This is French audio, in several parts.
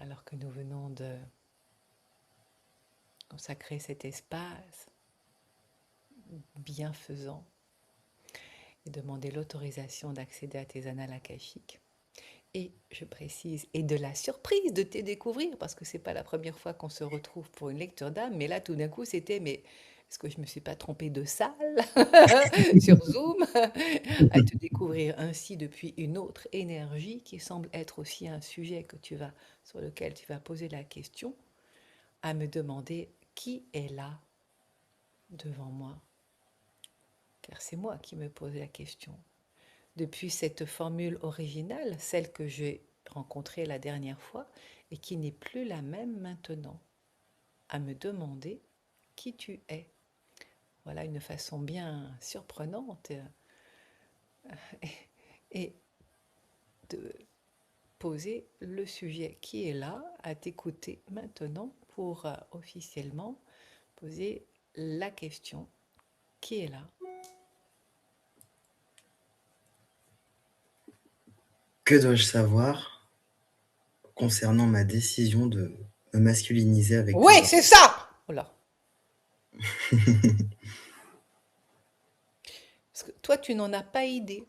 alors que nous venons de consacrer cet espace bienfaisant et demander l'autorisation d'accéder à tes annales akashiques. Et je précise, et de la surprise de te découvrir, parce que c'est pas la première fois qu'on se retrouve pour une lecture d'âme, mais là tout d'un coup c'était, mais est-ce que je me suis pas trompée de salle sur Zoom, à te découvrir ainsi depuis une autre énergie qui semble être aussi un sujet sur lequel tu vas poser la question, à me demander qui est là devant moi, car c'est moi qui me pose la question. Depuis cette formule originale, celle que j'ai rencontrée la dernière fois et qui n'est plus la même maintenant, à me demander qui tu es. Voilà une façon bien surprenante et de poser le sujet qui est là à t'écouter maintenant pour officiellement poser la question qui est là. Que dois-je savoir concernant ma décision de me masculiniser avec Oui, plusieurs c'est ça! Voilà. Parce que toi, tu n'en as pas idée.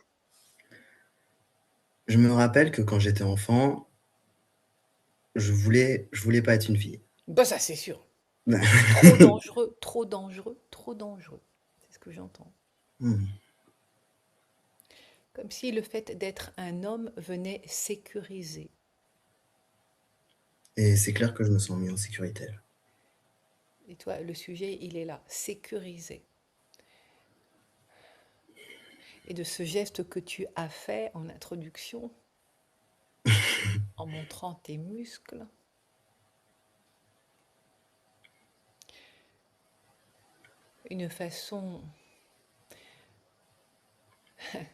Je me rappelle que quand j'étais enfant, je voulais pas être une fille. Ben ça, c'est sûr. Trop dangereux, trop dangereux, trop dangereux. C'est ce que j'entends. Hmm. Comme si le fait d'être un homme venait sécuriser. Et c'est clair que je me sens mis en sécurité. Et toi, le sujet, il est là, sécuriser. Et de ce geste que tu as fait en introduction, en montrant tes muscles, une façon,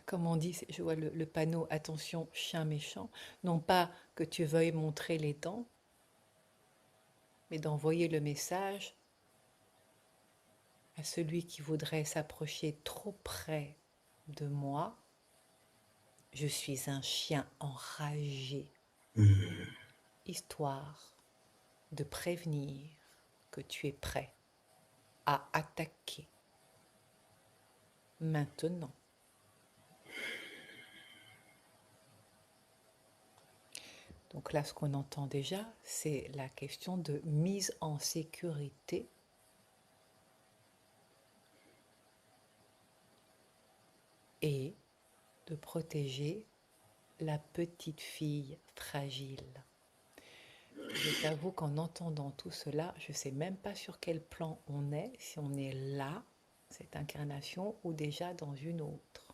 comme on dit, je vois le panneau attention chien méchant, non pas que tu veuilles montrer les dents, mais d'envoyer le message à celui qui voudrait s'approcher trop près de moi. Je suis un chien enragé, Hmm. histoire de prévenir que tu es prêt à attaquer maintenant. Donc là, ce qu'on entend déjà, c'est la question de mise en sécurité et de protéger la petite fille fragile. Je t'avoue qu'en entendant tout cela, je ne sais même pas sur quel plan on est, si on est là, cette incarnation, ou déjà dans une autre.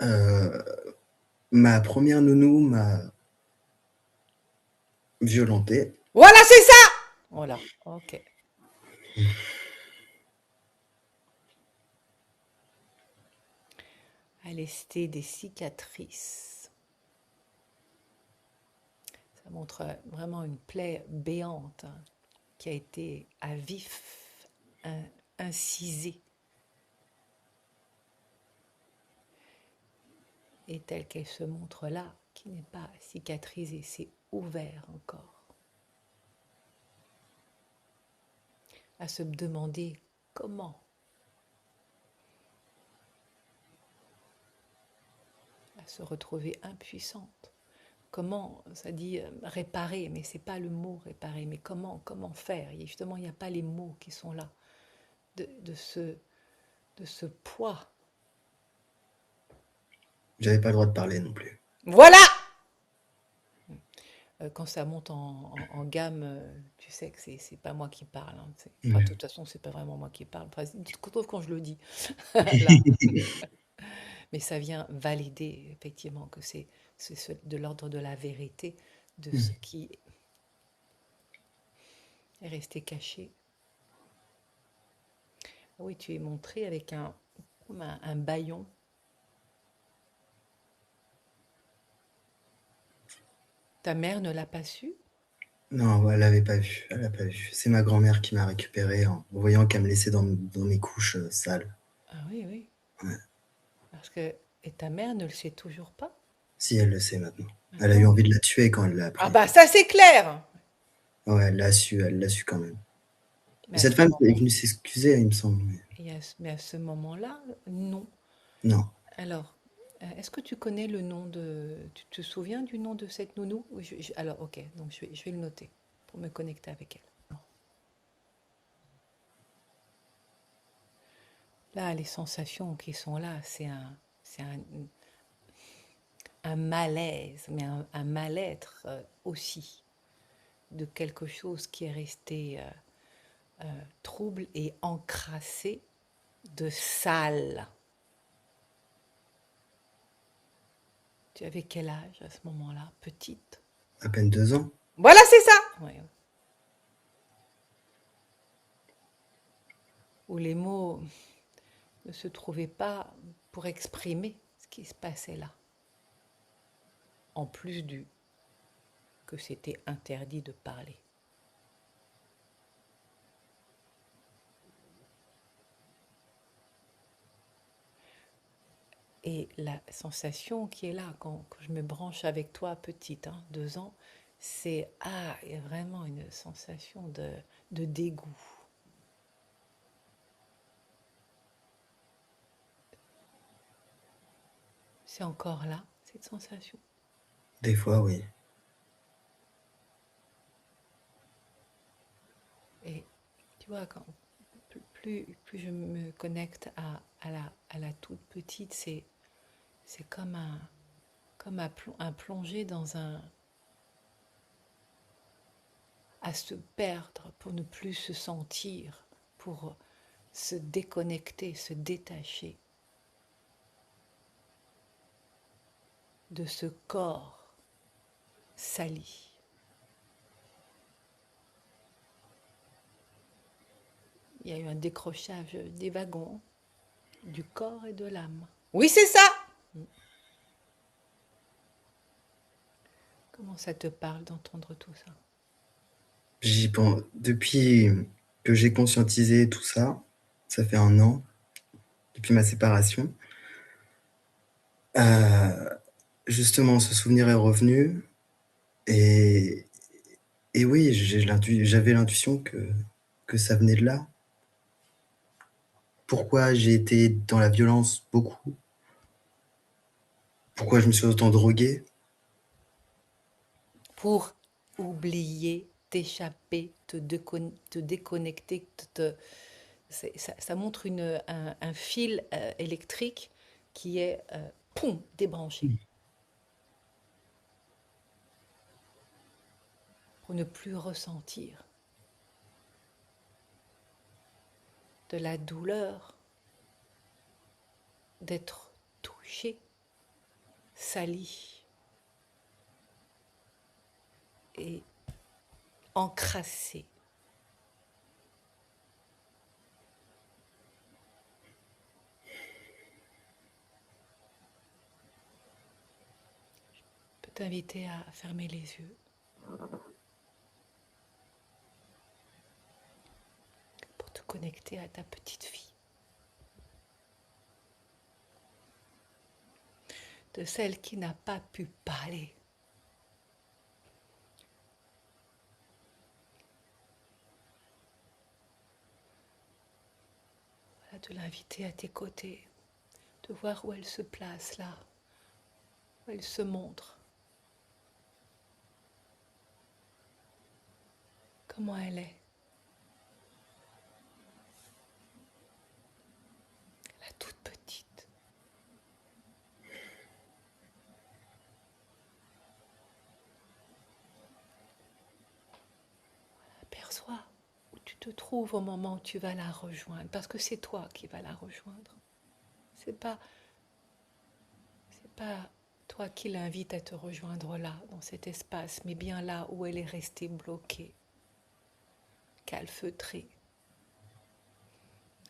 Euh, Ma première nounou m'a violenté. Voilà, c'est ça! Voilà, ok. À lester des cicatrices. Ça montre vraiment une plaie béante qui a été à vif incisée. Et telle qu'elle se montre là, qui n'est pas cicatrisée, c'est ouvert encore. À se demander comment, à se retrouver impuissante. Comment, ça dit réparer, mais c'est pas le mot réparer, mais comment faire. Et justement, il n'y a pas les mots qui sont là, de ce poids. J'avais pas le droit de parler non plus. Voilà! Quand ça monte en gamme, tu sais que c'est pas moi qui parle. Hein, enfin, de Hmm. toute façon, c'est pas vraiment moi qui parle. Enfin, trouve quand je le dis, là. Mais ça vient valider effectivement que c'est de l'ordre de la vérité, de ce Hmm. qui est resté caché. Ah oui, tu es montré avec comme un bâillon. Ta mère ne l'a pas su? Non, elle avait pas vu. Elle a pas vu. C'est ma grand-mère qui m'a récupéré en voyant qu'elle me laissait dans mes couches sales. Ah oui, oui. Ouais. Et ta mère ne le sait toujours pas? Si elle le sait maintenant. Elle a eu Bon. envie de la tuer quand elle l'a Ah appris. bah ça c'est clair. Ouais, elle l'a su quand même. Mais Et à cette ce femme est moment, venue s'excuser, il me semble. mais à ce moment-là, non. Non, Alors, est-ce que tu connais le nom de... Tu te souviens du nom de cette nounou? Oui, alors, ok, donc je vais le noter pour me connecter avec elle. Là, les sensations qui sont là, c'est un malaise, mais un mal-être aussi de quelque chose qui est resté trouble et encrassé de sale. Tu avais quel âge à ce moment-là? Petite? à peine 2 ans. Voilà, c'est ça! Ouais. Où les mots ne se trouvaient pas pour exprimer ce qui se passait là. En plus du que c'était interdit de parler. Et la sensation qui est là quand je me branche avec toi, petite, hein, 2 ans, c'est il y a vraiment une sensation de dégoût. C'est encore là, cette sensation. Des fois, oui. Et tu vois, plus je me connecte à la toute petite, c'est comme un plonger dans à se perdre pour ne plus se sentir, pour se déconnecter, se détacher de ce corps sali. Il y a eu un décrochage des wagons, du corps et de l'âme. Oui, c'est ça. Comment ça te parle d'entendre tout ça? J'y pense. Depuis que j'ai conscientisé tout ça, ça fait 1 an, depuis ma séparation, justement, ce souvenir est revenu et, et oui, j'avais l'intuition que ça venait de là. Pourquoi j'ai été dans la violence beaucoup? Pourquoi je me suis autant drogué? Pour oublier, t'échapper, te déconnecter, ça montre un fil électrique qui est poum, débranché. Pour ne plus ressentir de la douleur d'être touché, sali et encrassé. Je peux t'inviter à fermer les yeux pour te connecter à ta petite fille, de celle qui n'a pas pu parler. Voilà, de l'inviter à tes côtés, de voir où elle se place là, où elle se montre, comment elle est. La toute petite. Aperçois où tu te trouves au moment où tu vas la rejoindre, parce que c'est toi qui vas la rejoindre. C'est pas toi qui l'invite à te rejoindre là, dans cet espace, mais bien là où elle est restée bloquée, calfeutrée,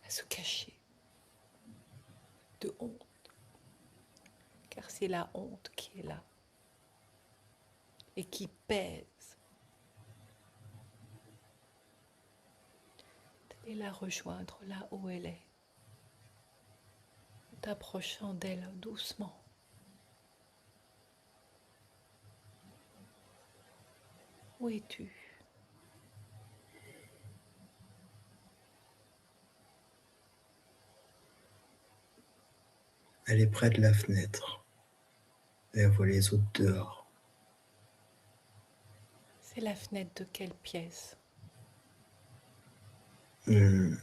à se cacher de honte, car c'est la honte qui est là et qui pèse. Et la rejoindre là où elle est, en t'approchant d'elle doucement. Où es-tu? Elle est près de la fenêtre. Elle voit les autres dehors. C'est la fenêtre de quelle pièce? Je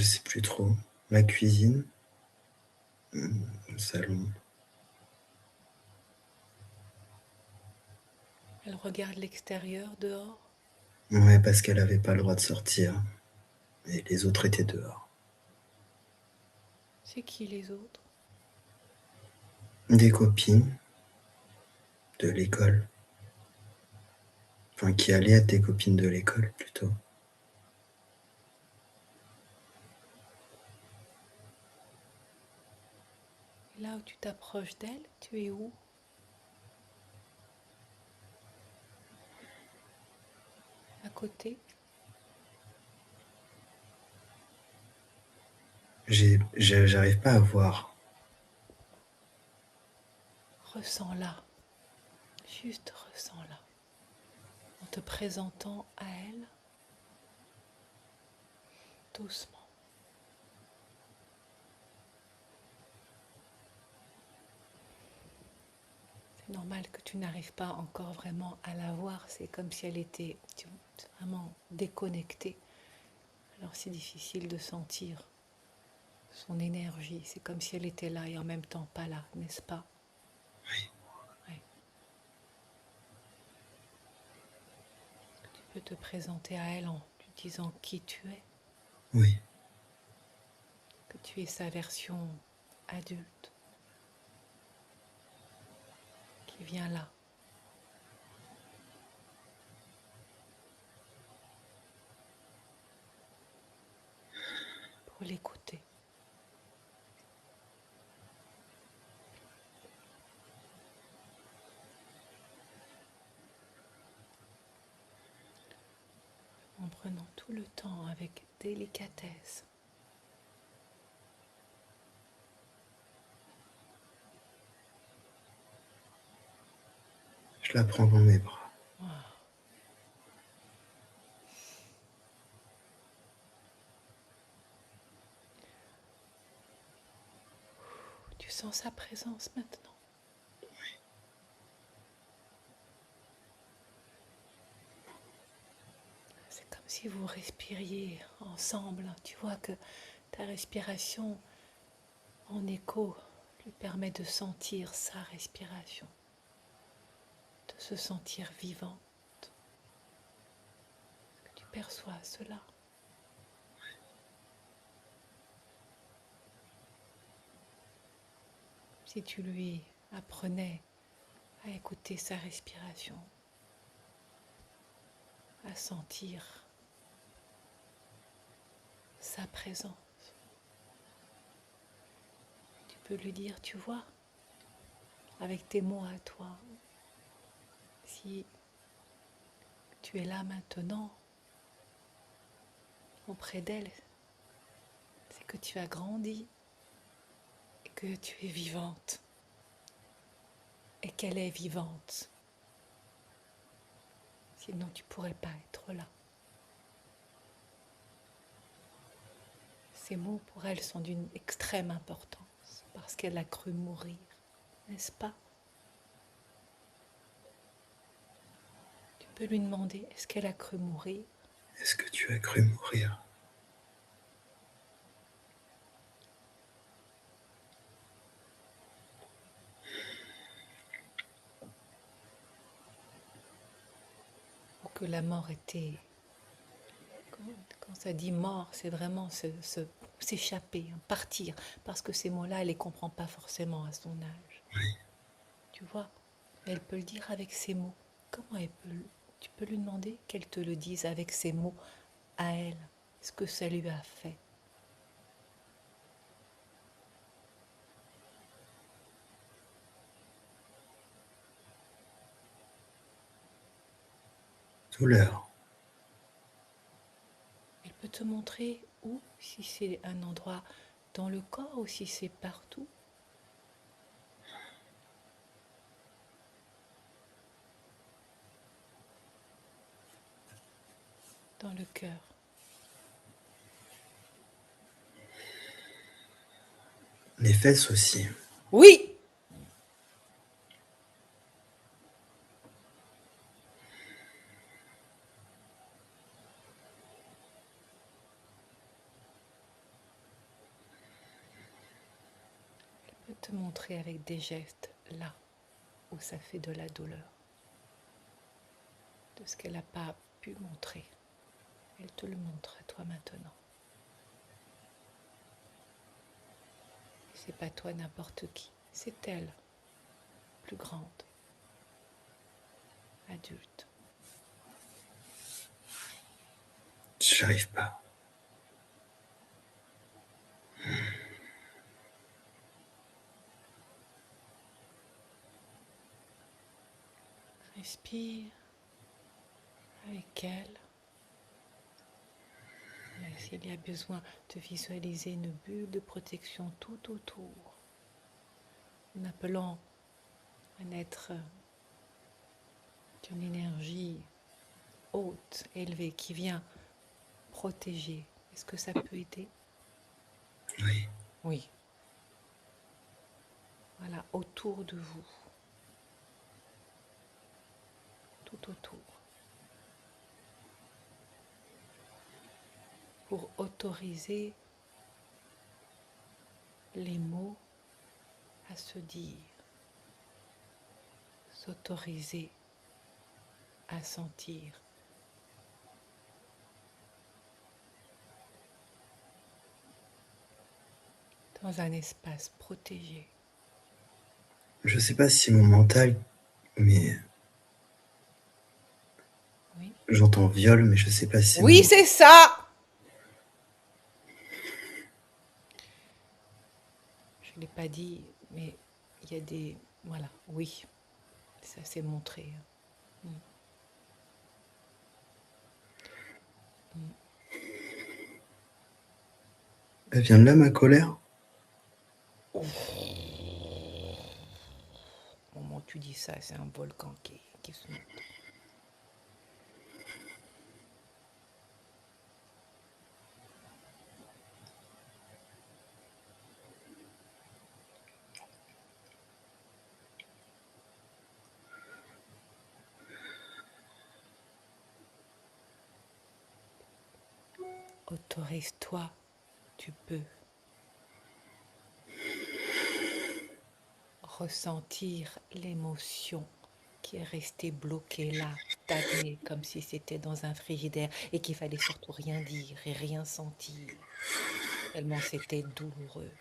sais plus trop. La cuisine, le salon. Elle regarde l'extérieur, dehors? Ouais, parce qu'elle avait pas le droit de sortir. Et les autres étaient dehors. C'est qui les autres? Des copines de l'école. Enfin, qui allaient être des copines de l'école, plutôt. Et là où tu t'approches d'elle, tu es où? À côté? J'arrive pas à voir. Ressens-la. Juste ressens-la. En te présentant à elle, doucement. C'est normal que tu n'arrives pas encore vraiment à la voir. C'est comme si elle était vraiment déconnectée. Alors c'est difficile de sentir son énergie. C'est comme si elle était là et en même temps pas là, n'est-ce pas? Oui. Ouais. Tu peux te présenter à elle en lui disant qui tu es, Oui. que tu es sa version adulte qui vient là. Pour l'écouter. En prenant tout le temps avec délicatesse. Je la prends dans mes bras. Wow. Tu sens sa présence maintenant. C'est comme si vous respiriez ensemble. Tu vois que ta respiration en écho lui permet de sentir sa respiration, de se sentir vivante. Est-ce que tu perçois cela? Si tu lui apprenais à écouter sa respiration, à sentir sa présence, tu peux lui dire, tu vois, avec tes mots à toi, si tu es là maintenant, auprès d'elle, c'est que tu as grandi et que tu es vivante et qu'elle est vivante. Sinon, tu ne pourrais pas être là. Ces mots, pour elle, sont d'une extrême importance parce qu'elle a cru mourir, n'est-ce pas? Tu peux lui demander, est-ce qu'elle a cru mourir? Est-ce que tu as cru mourir? Ou que la mort était... Quand ça dit mort, c'est vraiment s'échapper, partir. Parce que ces mots-là, elle ne les comprend pas forcément à son âge. Oui. Tu vois? Mais elle peut le dire avec ses mots. Comment elle peut... Tu peux lui demander qu'elle te le dise avec ses mots à elle. Ce que ça lui a fait. Douleur. Elle peut te montrer où, si c'est un endroit dans le corps ou si c'est partout. dans le cœur. Les fesses aussi. Oui! Elle peut te montrer avec des gestes là où ça fait de la douleur. De ce qu'elle n'a pas pu montrer. Elle te le montre à toi maintenant. C'est pas toi n'importe qui, c'est elle, plus grande, adulte. J'arrive pas. Respire avec elle. Et s'il y a besoin de visualiser une bulle de protection tout autour, en appelant un être d'une énergie haute, élevée, qui vient protéger. Est-ce que ça peut aider? Oui. Oui. Voilà, autour de vous. Tout autour. Pour autoriser les mots à se dire. S'autoriser à sentir. Dans un espace protégé. Je sais pas si mon mental, mais Oui, j'entends viol, mais je sais pas si c'est oui, mon... c'est ça! Je ne l'ai pas dit, mais il y a des... Voilà, oui, ça s'est montré. Elle vient de là, ma colère? Au moment où tu dis ça, c'est un volcan qui se monte. Autorise-toi, tu peux ressentir l'émotion qui est restée bloquée là, stagnée, comme si c'était dans un frigidaire et qu'il fallait surtout rien dire et rien sentir, tellement c'était douloureux.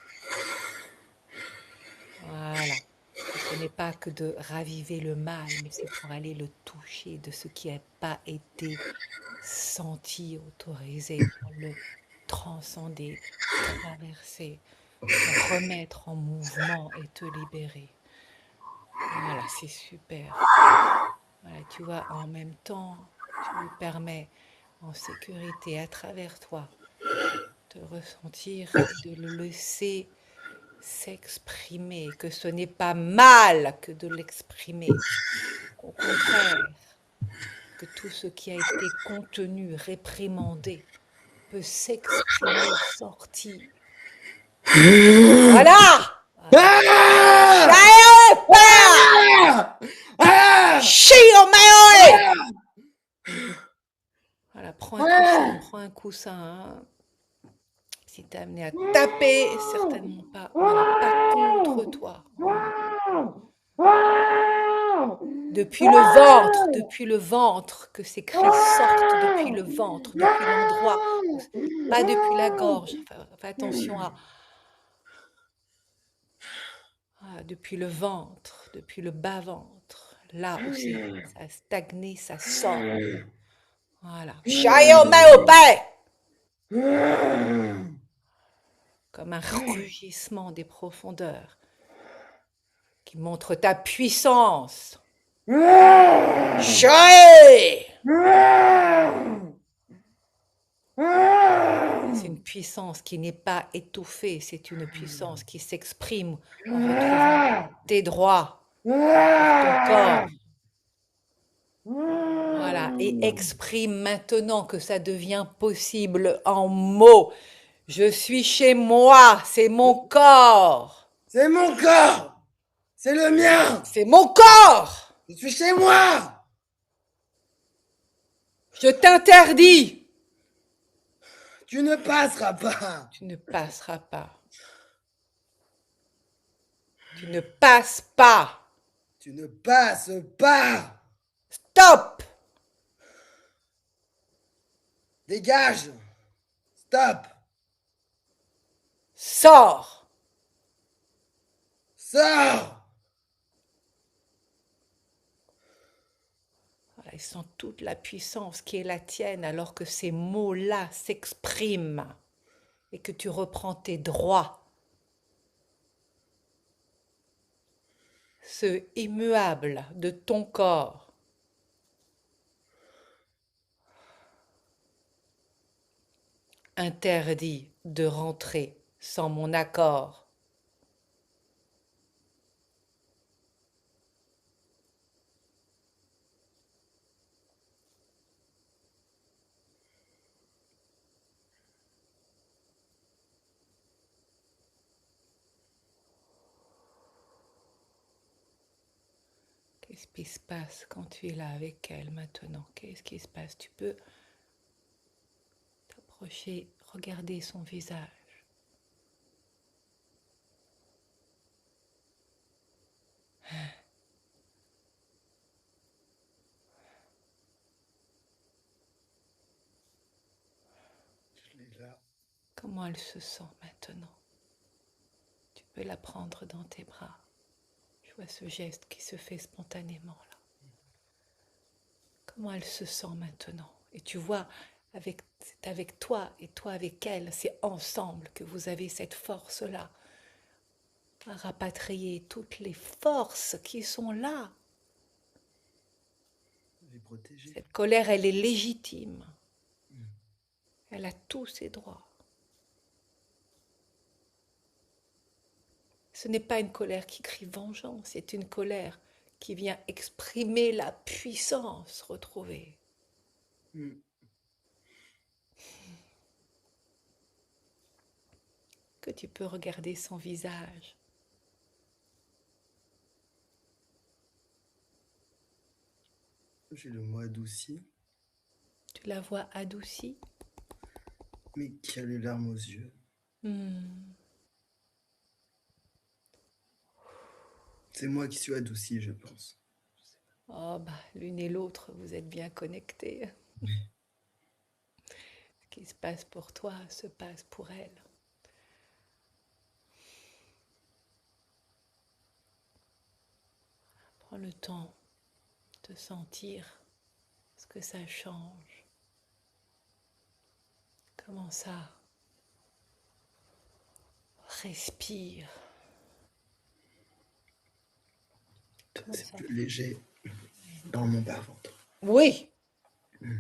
Voilà. Et ce n'est pas que de raviver le mal, mais c'est pour aller le toucher de ce qui n'a pas été senti, autorisé, pour le transcender, traverser, remettre en mouvement et te libérer. Voilà, c'est super. Voilà, tu vois, en même temps, tu lui permets en sécurité à travers toi de ressentir et de le laisser s'exprimer, que ce n'est pas mal que de l'exprimer. Au contraire, que tout ce qui a été contenu, réprimandé, peut s'exprimer, sortir. Voilà! Voilà, prends un coussin. Hein. Si t'es amené à taper, certainement pas. Voilà, pas contre toi. Depuis le ventre, que ces cris sortent depuis le ventre, depuis l'endroit, pas depuis la gorge. Fais attention depuis le ventre, depuis le bas-ventre, là où ça a stagné, ça sort. Voilà. Comme un rugissement des profondeurs qui montre ta puissance. C'est une puissance qui n'est pas étouffée, c'est une puissance qui s'exprime en retrouvant tes droits pour ton corps. Voilà, et exprime maintenant que ça devient possible en mots. Je suis chez moi, c'est mon corps. C'est mon corps. C'est le mien. C'est mon corps. Je suis chez moi. Je t'interdis. Tu ne passeras pas. Tu ne passeras pas. Tu ne passes pas. Tu ne passes pas. Stop. Dégage. Stop. Sors. Sors. Voilà, ils sentent toute la puissance qui est la tienne alors que ces mots-là s'expriment et que tu reprends tes droits. Ce immuable de ton corps. Interdit de rentrer sans mon accord. Qu'est-ce qui se passe quand tu es là avec elle maintenant? Qu'est-ce qui se passe? Tu peux t'approcher, regarder son visage. Je l'ai là. Comment elle se sent maintenant? Tu peux la prendre dans tes bras. Je vois ce geste qui se fait spontanément là. Comment elle se sent maintenant? Et tu vois, c'est avec toi et toi avec elle, c'est ensemble que vous avez cette force-là à rapatrier toutes les forces qui sont là. Les protéger. Cette colère, elle est légitime. Elle a tous ses droits. Ce n'est pas une colère qui crie vengeance, c'est une colère qui vient exprimer la puissance retrouvée. Que tu peux regarder son visage. J'ai le mot adouci, Tu la vois adoucie. mais qui a les larmes aux yeux. C'est moi qui suis adouci, je pense. Oh, bah, l'une et l'autre, vous êtes bien connectés. Ce qui se passe pour toi se passe pour elle. Prends le temps de sentir ce que ça change. Comment ça? Respire. C'est plus léger dans mon bas-ventre. Oui. Oui.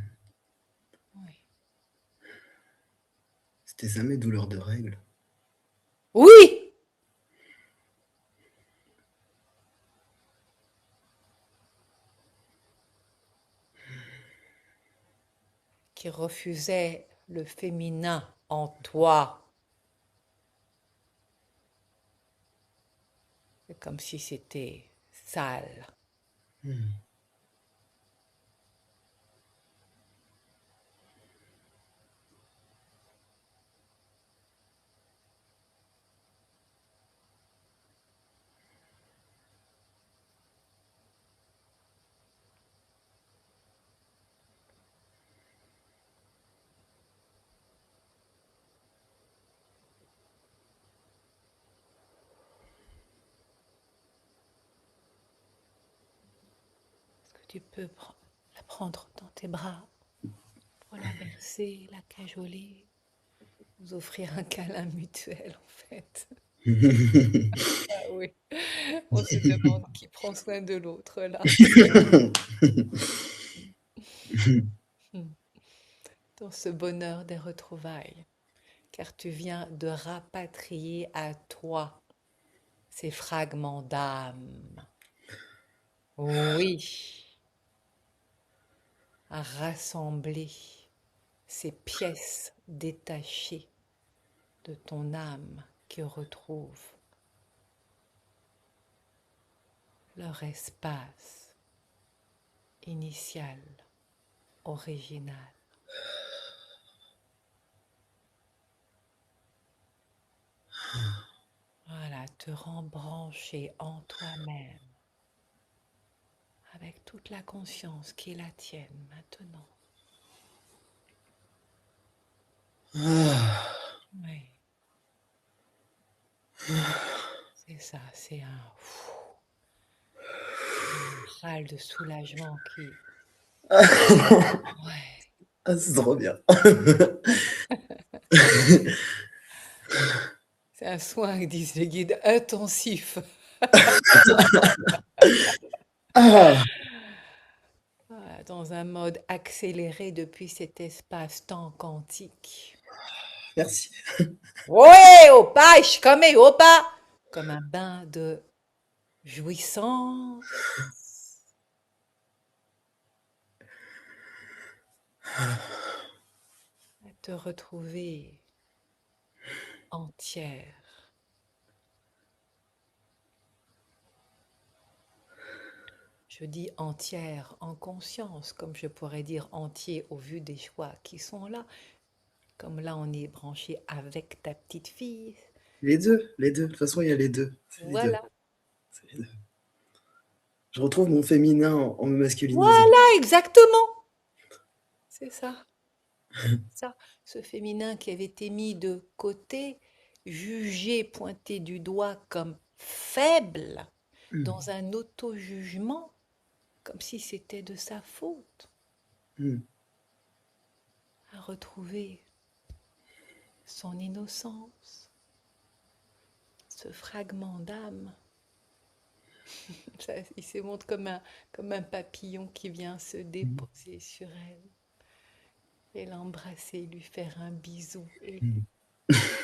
C'était ça mes douleurs de règles. Oui. Qui refusait le féminin en toi. C'est comme si c'était sale. Est-ce que tu peux la prendre dans tes bras pour la bercer, la cajoler, vous offrir un câlin mutuel en fait? Ah oui, on se demande qui prend soin de l'autre là. Dans ce bonheur des retrouvailles, car tu viens de rapatrier à toi ces fragments d'âme. Oui. à rassembler ces pièces détachées de ton âme qui retrouvent leur espace initial, original. Voilà, te rembrancher en toi-même avec toute la conscience qui est la tienne maintenant. Ah, Oui, c'est ça, c'est un râle de soulagement qui... Ouais, ah, c'est trop bien. c'est un soin, disent les guides, intensif. Ah, Voilà, dans un mode accéléré depuis cet espace-temps quantique. merci. Ouais, opa, ishikame, opa! Comme un bain de jouissance. À te retrouver entière. Je dis entière en conscience, comme je pourrais dire entier au vu des choix qui sont là. Comme là, on est branché avec ta petite fille. Les deux, les deux. De toute façon, il y a les deux. C'est les deux. Voilà. C'est les deux. Je retrouve mon féminin en me masculinisant. Voilà, exactement. C'est ça. Ça. Ce féminin qui avait été mis de côté, jugé, pointé du doigt comme faible, Hmm, dans un auto-jugement, comme si c'était de sa faute, hmm. à retrouver son innocence, ce fragment d'âme. Il se montre comme un papillon qui vient se déposer sur elle et l'embrasser, lui faire un bisou et lui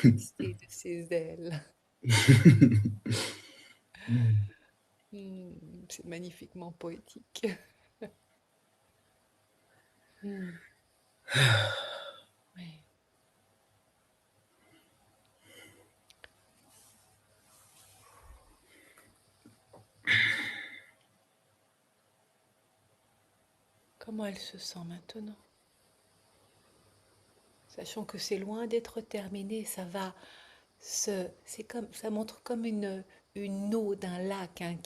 glisser de ses ailes. C'est magnifiquement poétique. Hmm, ouais. Comment elle se sent maintenant? Sachant que c'est loin d'être terminé, c'est comme, ça montre comme une eau d'un lac hein,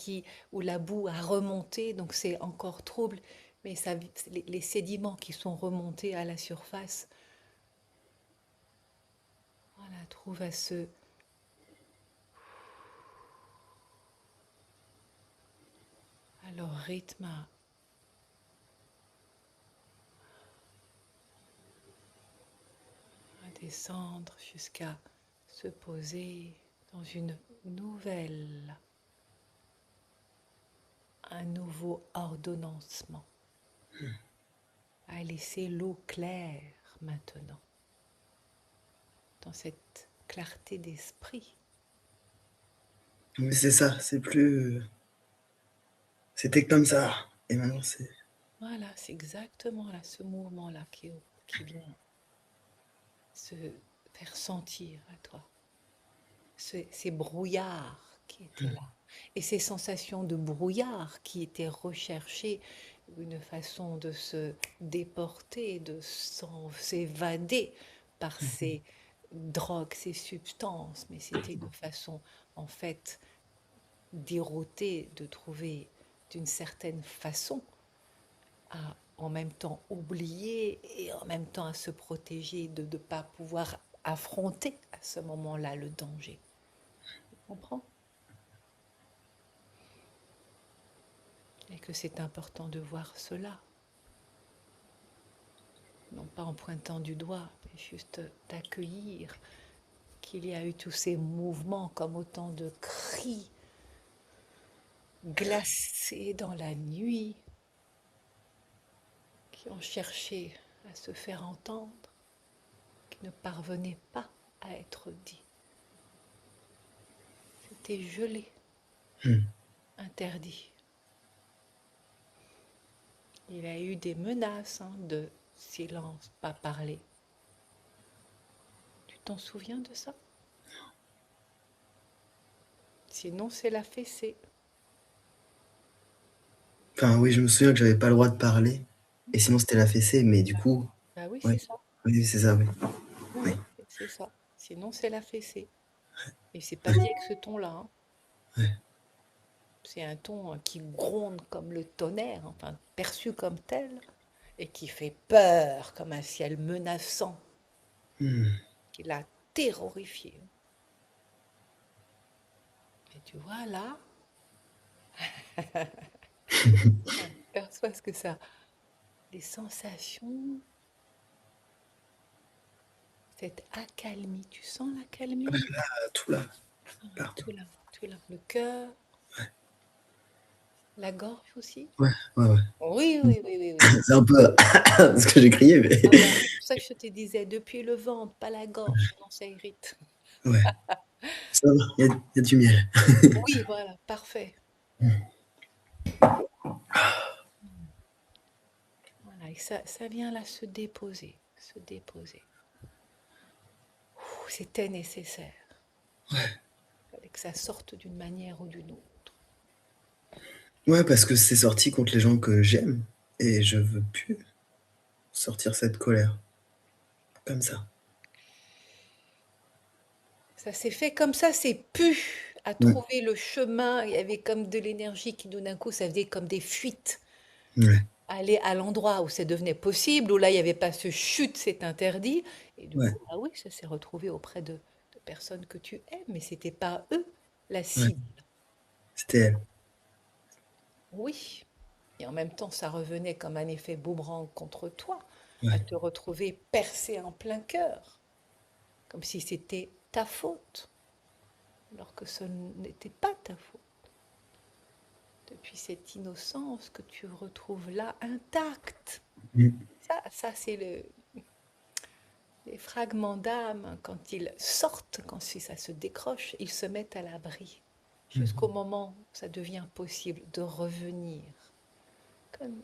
où la boue a remonté, donc c'est encore trouble, mais les sédiments qui sont remontés à la surface, voilà, trouvent à leur rythme à descendre jusqu'à se poser dans un nouveau ordonnancement, à laisser l'eau claire maintenant, dans cette clarté d'esprit. Mais c'est ça, c'est plus. C'était comme ça. Et maintenant, c'est. Voilà, c'est exactement là, ce mouvement-là qui vient se faire sentir à toi. Ces brouillards qui étaient là. Et ces sensations de brouillard qui étaient recherchées, une façon de se déporter, s'évader par ces drogues, ces substances. Mais c'était une façon, en fait, déroutée de trouver d'une certaine façon à en même temps oublier et en même temps à se protéger de ne pas pouvoir affronter à ce moment-là le danger. Tu comprends? Et que c'est important de voir cela, non pas en pointant du doigt, mais juste d'accueillir qu'il y a eu tous ces mouvements comme autant de cris glacés dans la nuit qui ont cherché à se faire entendre, qui ne parvenaient pas à être dits. C'était gelé, Hmm. interdit. Il a eu des menaces hein, de silence, pas parler. Tu t'en souviens de ça? Sinon, c'est la fessée. Enfin, oui, je me souviens que j'avais pas le droit de parler. Et sinon, c'était la fessée, mais du coup, Bah oui, c'est ouais. ça. Oui, c'est ça, oui. Oui. Oui, c'est ça. Sinon, c'est la fessée. Et c'est pas dit avec ce ton-là, hein. C'est un ton qui gronde comme le tonnerre, enfin perçu comme tel, et qui fait peur comme un ciel menaçant, qui l'a terrorifié. Et tu vois là, perçois ce que ça, les sensations, cette accalmie. Tu sens l'accalmie? Tout là, Ah ouais, partout. tout là, le cœur, la gorge aussi. Ouais, ouais, ouais. Oui, oui, oui, oui, oui. C'est un peu ce que j'ai crié, mais Ah bah oui, c'est pour ça que je te disais, depuis le ventre, pas la gorge, sinon ça irrite. ouais, ça va, il y a du miel. Oui, voilà, parfait. Voilà, et ça vient là se déposer, se déposer. Ouh, c'était nécessaire. Il fallait que ça sorte d'une manière ou d'une autre. Ouais, parce que c'est sorti contre les gens que j'aime. Et je veux plus sortir cette colère. Comme ça. Ça s'est fait comme ça, c'est pu à Mm. trouver le chemin. Il y avait comme de l'énergie qui, tout d'un coup, ça faisait comme des fuites. Ouais, Aller à l'endroit où ça devenait possible, où là, il n'y avait pas ce chute, c'est interdit. Et du ouais, coup, ah oui, ça s'est retrouvé auprès de personnes que tu aimes, mais c'était pas eux la ouais. cible. C'était elle. Oui. Et en même temps, ça revenait comme un effet boomerang contre toi, à Ouais, te retrouver percé en plein cœur, comme si c'était ta faute, alors que ce n'était pas ta faute. Depuis cette innocence que tu retrouves là intacte. mm, Ça c'est les fragments d'âme, hein, quand ils sortent, quand ça se décroche, ils se mettent à l'abri, jusqu'au moment où ça devient possible de revenir,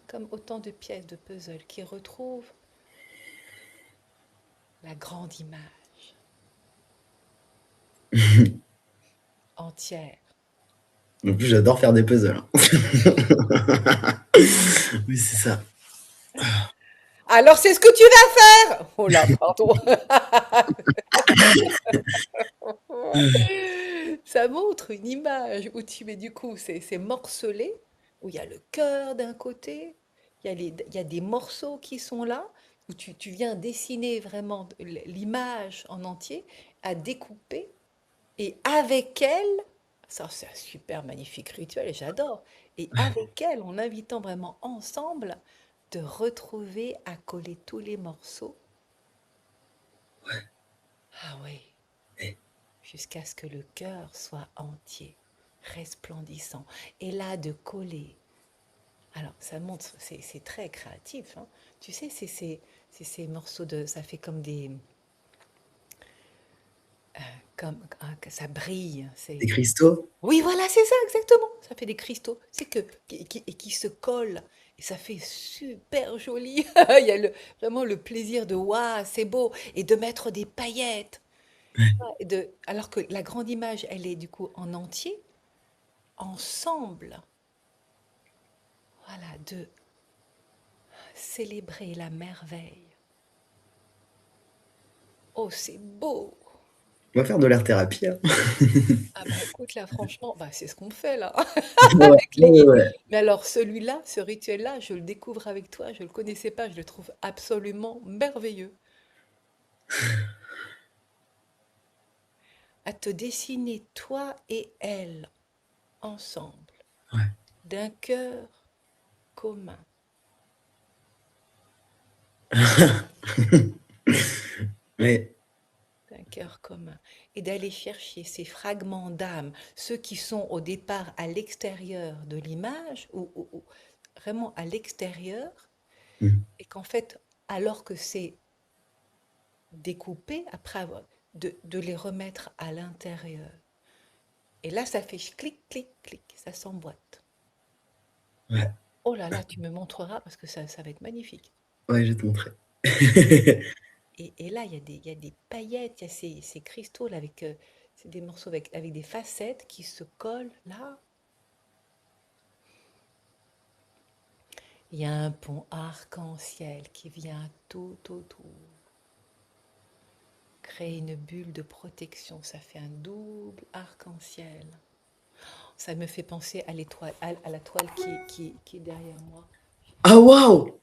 comme autant de pièces de puzzle qui retrouvent la grande image entière. En plus, j'adore faire des puzzles, hein. Oui, c'est ça. Alors c'est ce que tu vas faire. Oh là, pardon. Ça montre une image où tu mets du coup, c'est morcelé, où il y a le cœur d'un côté, il y a des morceaux qui sont là, où tu viens dessiner vraiment l'image en entier, à découper, et avec elle, ça c'est un super magnifique rituel, et j'adore, et avec elle, en invitant vraiment ensemble, de retrouver à coller tous les morceaux. Ah oui, Et jusqu'à ce que le cœur soit entier, resplendissant. Et là, de coller. Alors, ça montre, c'est très créatif, hein. Tu sais, c'est ces morceaux de, ça fait comme des, comme, ah, que ça brille. des C'est, cristaux? oui, voilà, c'est ça, exactement. Ça fait des cristaux. C'est que, et qui se collent. Et ça fait super joli. Il y a vraiment le plaisir de, waouh, c'est beau. Et de mettre des paillettes. Alors que la grande image, elle est du coup en entier, ensemble, voilà, de célébrer la merveille. Oh, c'est beau! On va faire de l'art-thérapie, hein. Ah bah écoute, là, franchement, bah, c'est ce qu'on fait là, Ouais, avec les ouais, guides. ouais. Mais alors, celui-là, ce rituel-là, je le découvre avec toi, je ne le connaissais pas, je le trouve absolument merveilleux. À te dessiner toi et elle ensemble, Ouais. d'un cœur commun. Ouais. D'un cœur commun, et d'aller chercher ces fragments d'âme, ceux qui sont au départ à l'extérieur de l'image, ou vraiment à l'extérieur, Mm. et qu'en fait, alors que c'est découpé, de les remettre à l'intérieur. Et là, ça fait clic, clic, clic, ça s'emboîte. Ouais. Oh là là, tu me montreras parce que ça va être magnifique. Ouais, je vais te montrer. Et là, il y a des paillettes, il y a ces cristaux là avec c'est des morceaux avec des facettes qui se collent là. Il y a un pont arc-en-ciel qui vient tout autour, créer une bulle de protection. Ça fait un double arc-en-ciel. Ça me fait penser à l'étoile, à la toile qui est derrière moi. Ah waouh!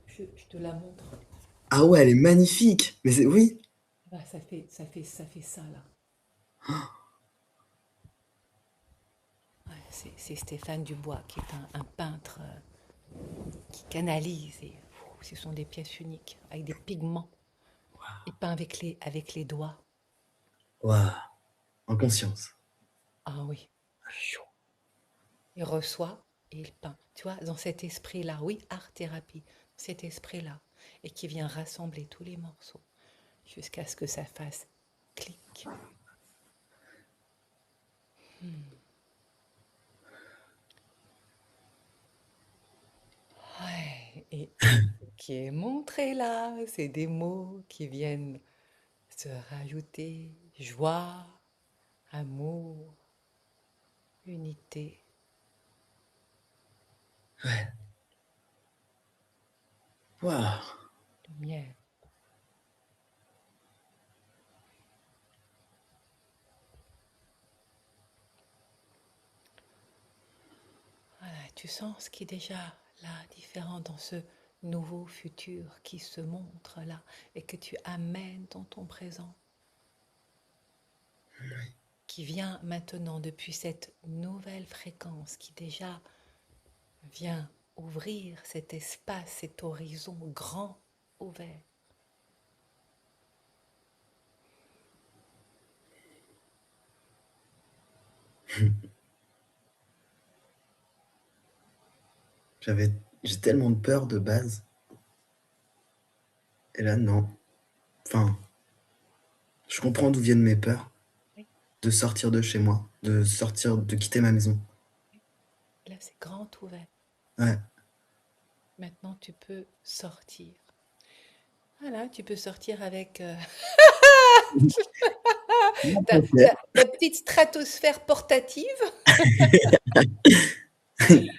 Je te la montre. Ah ouais, elle est magnifique! Mais c'est oui! Ah, ça fait ça là. Ouais, c'est Stéphane Dubois qui est un peintre qui canalise et ce sont des pièces uniques avec des pigments et peint avec les doigts. Waouh! En conscience. Ah oui, il reçoit et il peint. Tu vois, dans cet esprit-là, oui, art-thérapie, cet esprit-là, et qui vient rassembler tous les morceaux jusqu'à ce que ça fasse clic. Ouais, et ce qui est montré là, c'est des mots qui viennent se rajouter joie, amour, unité, Ouais. Waouh! lumière. Voilà, tu sens ce qui est déjà là, différent dans ce nouveau futur qui se montre là et que tu amènes dans ton présent, qui vient maintenant depuis cette nouvelle fréquence qui déjà vient ouvrir cet espace, cet horizon grand ouvert. J'avais j'ai tellement de peur de base et là non. Enfin, je comprends d'où viennent mes peurs, Oui, de sortir de chez moi, de sortir, de quitter ma maison. oui. Là, c'est grand ouvert. Ouais. Maintenant, tu peux sortir. Voilà, tu peux sortir avec ta petite stratosphère portative, une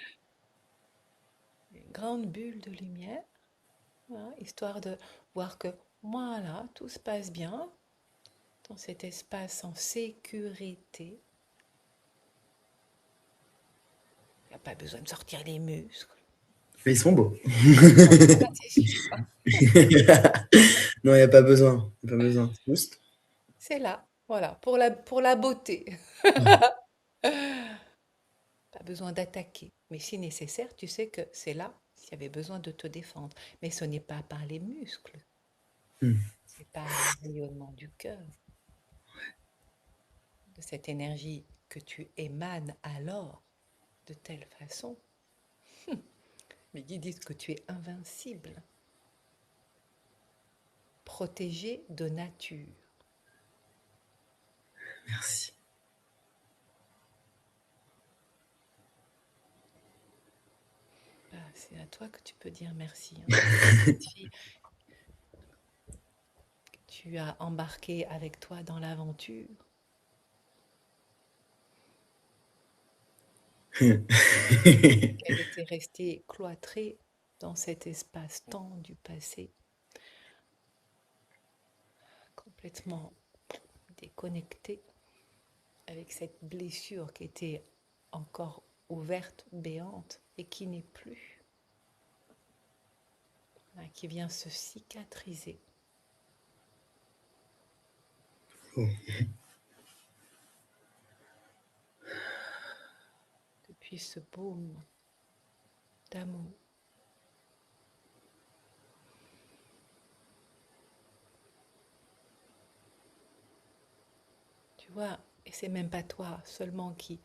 grande bulle de lumière, voilà, histoire de voir que voilà, tout se passe bien dans cet espace en sécurité. Il n'y a pas besoin de sortir les muscles. Mais ils sont beaux. Voilà, Non, il y a pas besoin, il y a pas besoin. Juste c'est là, voilà, pour la beauté. ouais. Pas besoin d'attaquer. Mais si nécessaire, tu sais que c'est là s'il y avait besoin de te défendre. Mais ce n'est pas par les muscles, Mmh. c'est par le rayonnement du cœur, de cette énergie que tu émanes alors de telle façon. Mais ils disent que tu es invincible, protégé de nature. Merci. Bah, c'est à toi que tu peux dire merci, hein. C'est cette fille que tu as embarquée avec toi dans l'aventure. Elle était restée cloîtrée dans cet espace-temps du passé, complètement déconnectée, avec cette blessure qui était encore ouverte, béante, et qui n'est plus, hein, qui vient se cicatriser. Oh. Depuis ce baume d'amour. Tu vois, et c'est même pas toi seulement qui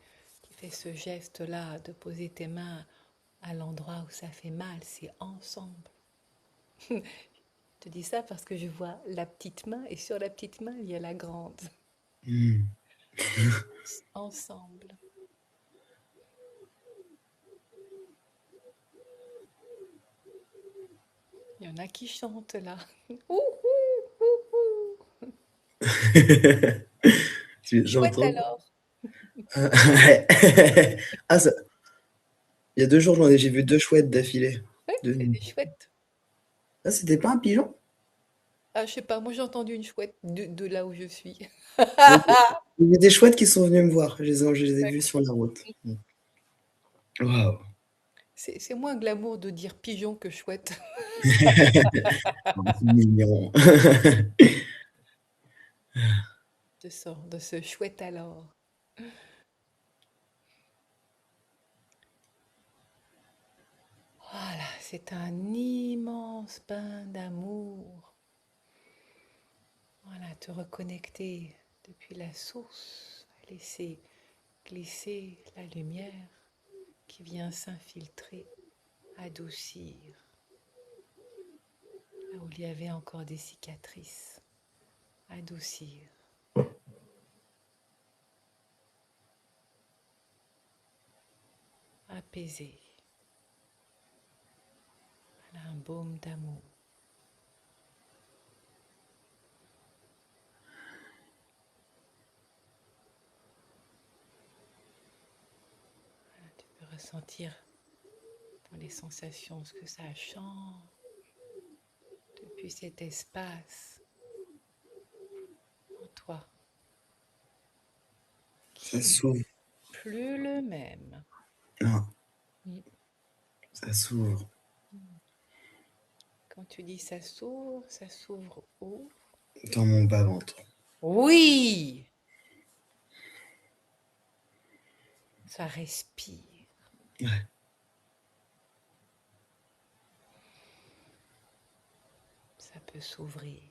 fait ce geste-là de poser tes mains à l'endroit où ça fait mal, c'est ensemble. Je te dis ça parce que je vois la petite main et sur la petite main, il y a la grande. Mmh. Ensemble. en a qui chantent là. Ouh, ouh, ouh, ouh. Tu les Chouette entends? alors. Ouais. Ah, ça, il y a 2 jours, j'ai vu 2 chouettes d'affilée. Ouais, De c'est nuit. des chouettes. Ah, c'était pas un pigeon? Ah, je sais pas, moi j'ai entendu une chouette de là où je suis. Il y a des chouettes qui sont venues me voir. Je les ai vus D'accord. sur la route. Waouh! C'est moins glamour de dire pigeon que chouette. Oh, c'est mignon. De ce chouette alors. Voilà, c'est un immense bain d'amour. Voilà, te reconnecter depuis la source, laisser glisser la lumière qui vient s'infiltrer, adoucir, là où il y avait encore des cicatrices, adoucir, apaiser. Voilà, un baume d'amour. Voilà, tu peux ressentir dans les sensations ce que ça change depuis cet espace en toi Ça qui n'est s'ouvre. plus le même. Non, Mm. ça s'ouvre Quand tu dis ça s'ouvre où? dans mon bas-ventre. Oui, ça respire. Ouais, Ça peut s'ouvrir.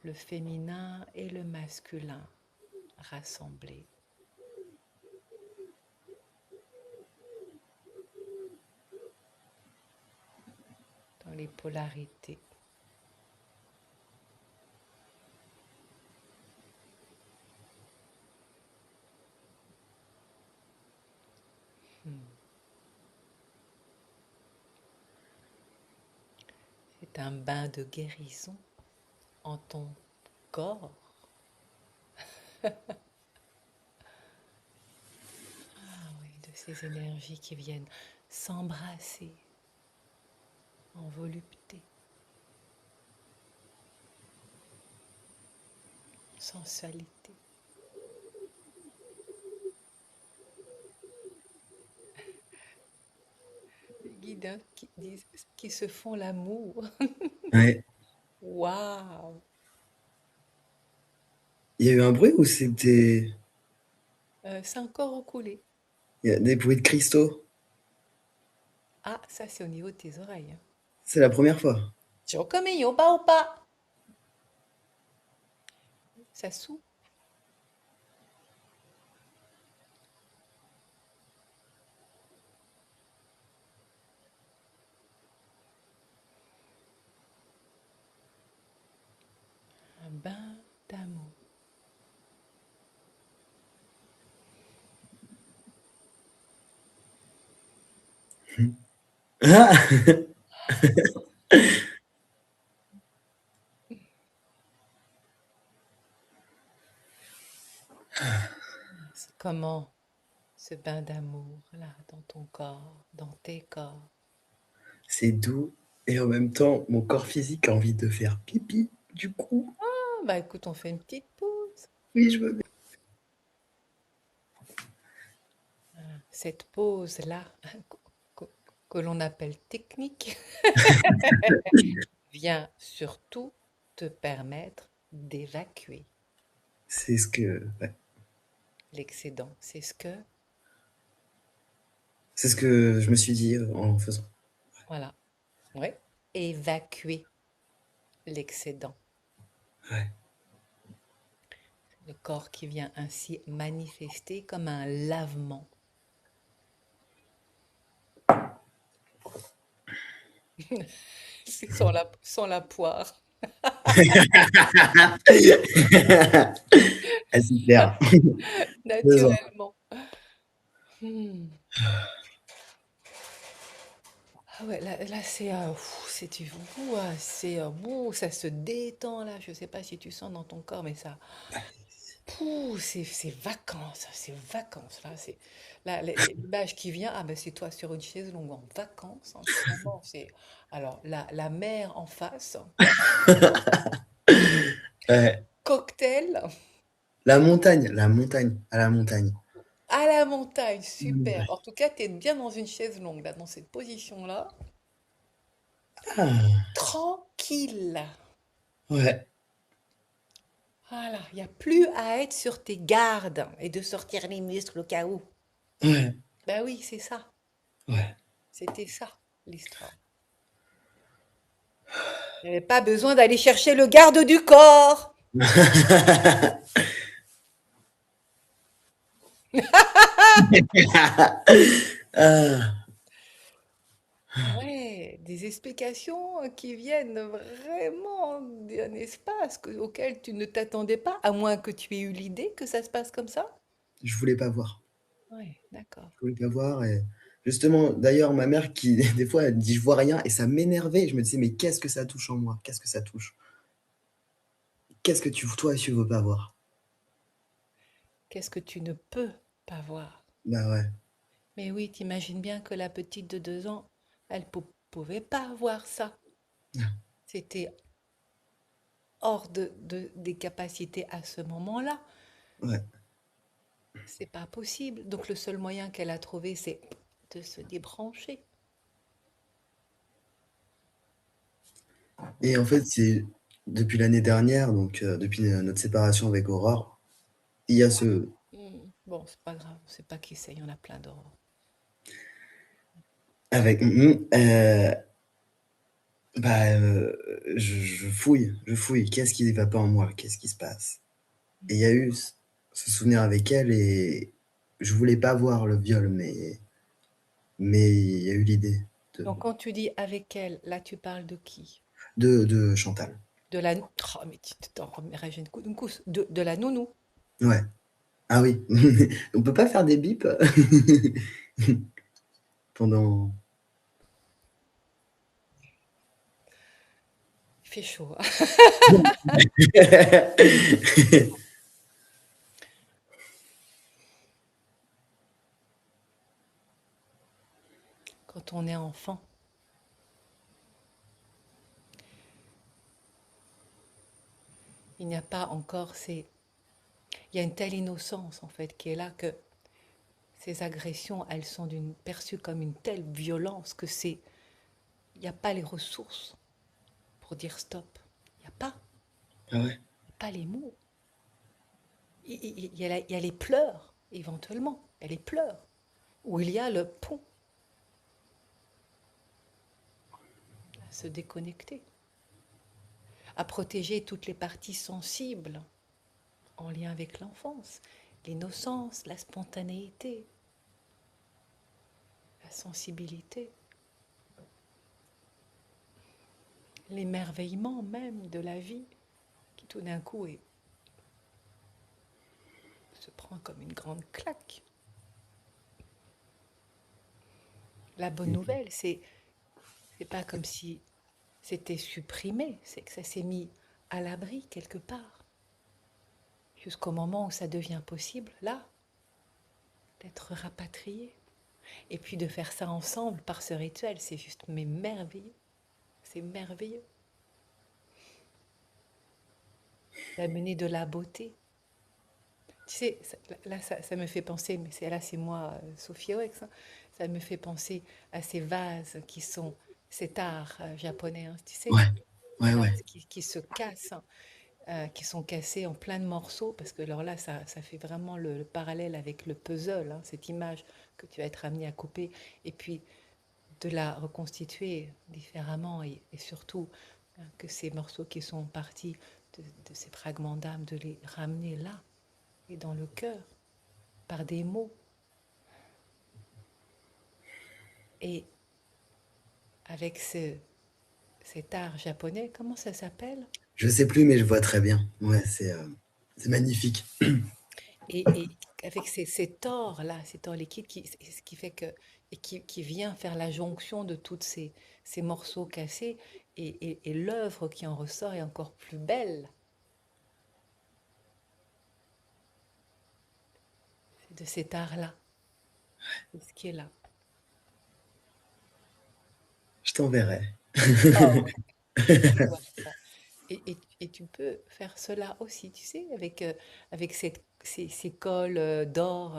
Le féminin et le masculin rassemblés dans les polarités. Hmm. C'est un bain de guérison en ton corps. Ah oui, de ces énergies qui viennent s'embrasser en volupté, sensualité. Les guides hein, qui disent qui se font l'amour. ouais. Waouh! Il y a eu un bruit ou c'était... C'est encore recoulé. Il y a des bruits de cristaux? Ah, ça c'est au niveau de tes oreilles. Hein. C'est la première fois. Chocomeyo, pas ou pas? Ça s'ouvre. Un bain d'amour. Ah! C'est comment ce bain d'amour là dans ton corps, dans tes corps. C'est doux et en même temps, mon corps physique a envie de faire pipi. Du coup, Ah, bah écoute, on fait une petite pause. oui, je veux bien. Cette pause-là, que, que l'on appelle technique, vient surtout te permettre d'évacuer C'est ce que, ouais, l'excédent. c'est ce que je me suis dit en faisant. Voilà, ouais, évacuer l'excédent. Ouais. Le corps qui vient ainsi manifester comme un lavement. Sans la poire, Ah, super. Besoin. naturellement. Hmm. Ah ouais, là c'est c'est du c'est ça se détend là. Je sais pas si tu sens dans ton corps, mais ça, c'est vacances là. C'est là l'image qui vient. Ah ben c'est toi sur une chaise longue en vacances. En ce moment, c'est alors la mer en face, Ouais. cocktail La montagne, à la montagne. à la montagne, super. Ouais. En tout cas, tu es bien dans une chaise longue là, dans cette position-là, Ah, tranquille. ouais, Voilà, il n'y a plus à être sur tes gardes et de sortir les muscles au cas où. ouais, Ben oui, c'est ça. ouais. C'était ça, l'histoire. Il n'y avait pas besoin d'aller chercher le garde du corps. Ah, Ouais, des explications qui viennent vraiment d'un espace auquel tu ne t'attendais pas, à moins que tu aies eu l'idée que ça se passe comme ça. je voulais pas voir. Ouais, d'accord. Je voulais pas voir et justement, d'ailleurs, ma mère qui, des fois, elle dit: «Je vois rien» et ça m'énervait. Je me disais: «Mais qu'est-ce que ça touche en moi? Qu'est-ce que ça touche? Qu'est-ce que toi, tu veux pas voir?» Qu'est-ce que tu ne peux pas voir? Bah ouais. Mais oui, t'imagines bien que la petite de 2 ans, elle pouvait pas voir ça. C'était hors des capacités à ce moment-là. Ouais. C'est pas possible. Donc le seul moyen qu'elle a trouvé, c'est de se débrancher. Et en fait, c'est depuis l'année dernière, donc depuis notre séparation avec Aurore, il y a ce Bon, c'est pas grave, c'est pas qui c'est, il y en a plein d'autres. avec bah, je fouille. Qu'est-ce qui va pas en moi? Qu'est-ce qui se passe? Et il y a eu ce souvenir avec elle et je voulais pas voir le viol, mais il y a eu l'idée de, Donc quand tu dis avec elle, là tu parles de qui? de Chantal. De la... Oh, mais tu t'en remettrais une couche. De la nounou. Ouais. Ah oui. On peut pas faire des bips pendant. Il fait chaud. Quand on est enfant, il n'y a pas encore ces... Il y a une telle innocence en fait qui est là que ces agressions, elles sont perçues comme une telle violence que c'est... Il n'y a pas les ressources pour dire stop. Il n'y a pas. Ah ouais. Pas les mots. Il y a les pleurs, éventuellement. Il y a les pleurs. Ou il y a le pont à se déconnecter, à protéger toutes les parties sensibles en lien avec l'enfance. L'innocence, la spontanéité, la sensibilité, l'émerveillement même de la vie qui tout d'un coup se prend comme une grande claque. La bonne nouvelle, c'est pas comme si c'était supprimé, c'est que ça s'est mis à l'abri quelque part, jusqu'au moment où ça devient possible, là, d'être rapatrié. Et puis de faire ça ensemble par ce rituel, c'est juste mais merveilleux. C'est merveilleux. D'amener de la beauté. Tu sais, là, ça me fait penser, mais c'est moi, Sophie Oex, hein, ça me fait penser à ces vases qui sont cet art japonais, hein, tu sais, Ouais. les Ouais, ouais. vases qui se cassent, hein, qui sont cassés en plein de morceaux, parce que alors là, ça fait vraiment le parallèle avec le puzzle, hein, cette image que tu vas être amené à couper, et puis de la reconstituer différemment, et surtout que ces morceaux qui sont partis de ces fragments d'âme, de les ramener là, et dans le cœur, par des mots, et avec cet art japonais, comment ça s'appelle? Je sais plus, mais je vois très bien. Ouais, c'est magnifique. Et avec ces tores-là, ces tores liquides, ce qui fait que, et qui vient faire la jonction de tous ces morceaux cassés, et l'œuvre qui en ressort est encore plus belle. C'est de cet art-là, c'est ce qui est là. Je t'enverrai. Oh, je veux voir ça. Et tu peux faire cela aussi, tu sais, avec ces cols d'or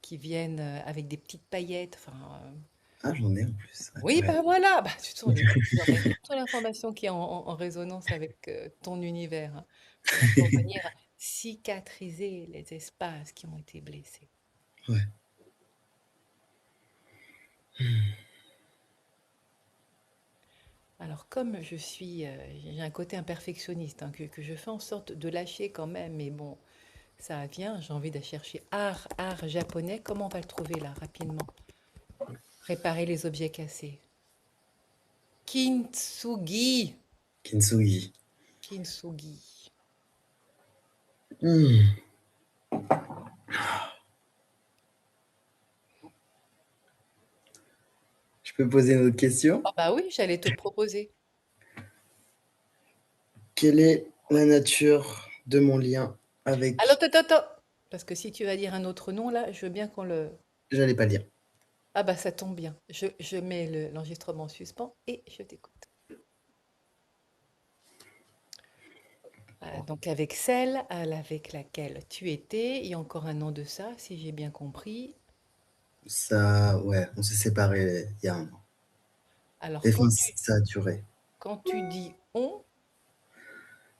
qui viennent avec des petites paillettes. Enfin, Ah, j'en ai en plus. oui, Ouais. bah voilà, bah, tu aurais toute l'information qui est en résonance avec ton univers, hein, pour venir cicatriser les espaces qui ont été blessés. Ouais. Alors, comme j'ai un côté imperfectionniste, hein, que je fais en sorte de lâcher quand même, mais bon, ça vient, j'ai envie de chercher art japonais. Comment on va le trouver là, rapidement? Réparer les objets cassés. Kintsugi. Kintsugi. Kintsugi. Hmm. Je peux poser une autre question? Ah bah oui, j'allais te le proposer. Quelle est la nature de mon lien Alors, avec... attends. Parce que si tu vas dire un autre nom là, je veux bien qu'on le... J'allais pas le dire. Ah bah ça tombe bien. Je mets l'enregistrement en suspens et je t'écoute. Donc avec celle avec laquelle tu étais, il y a encore un an de ça, si j'ai bien compris. Ça, ouais, on s'est séparés il y a un an. Alors Et enfin, ça a duré. quand tu dis on,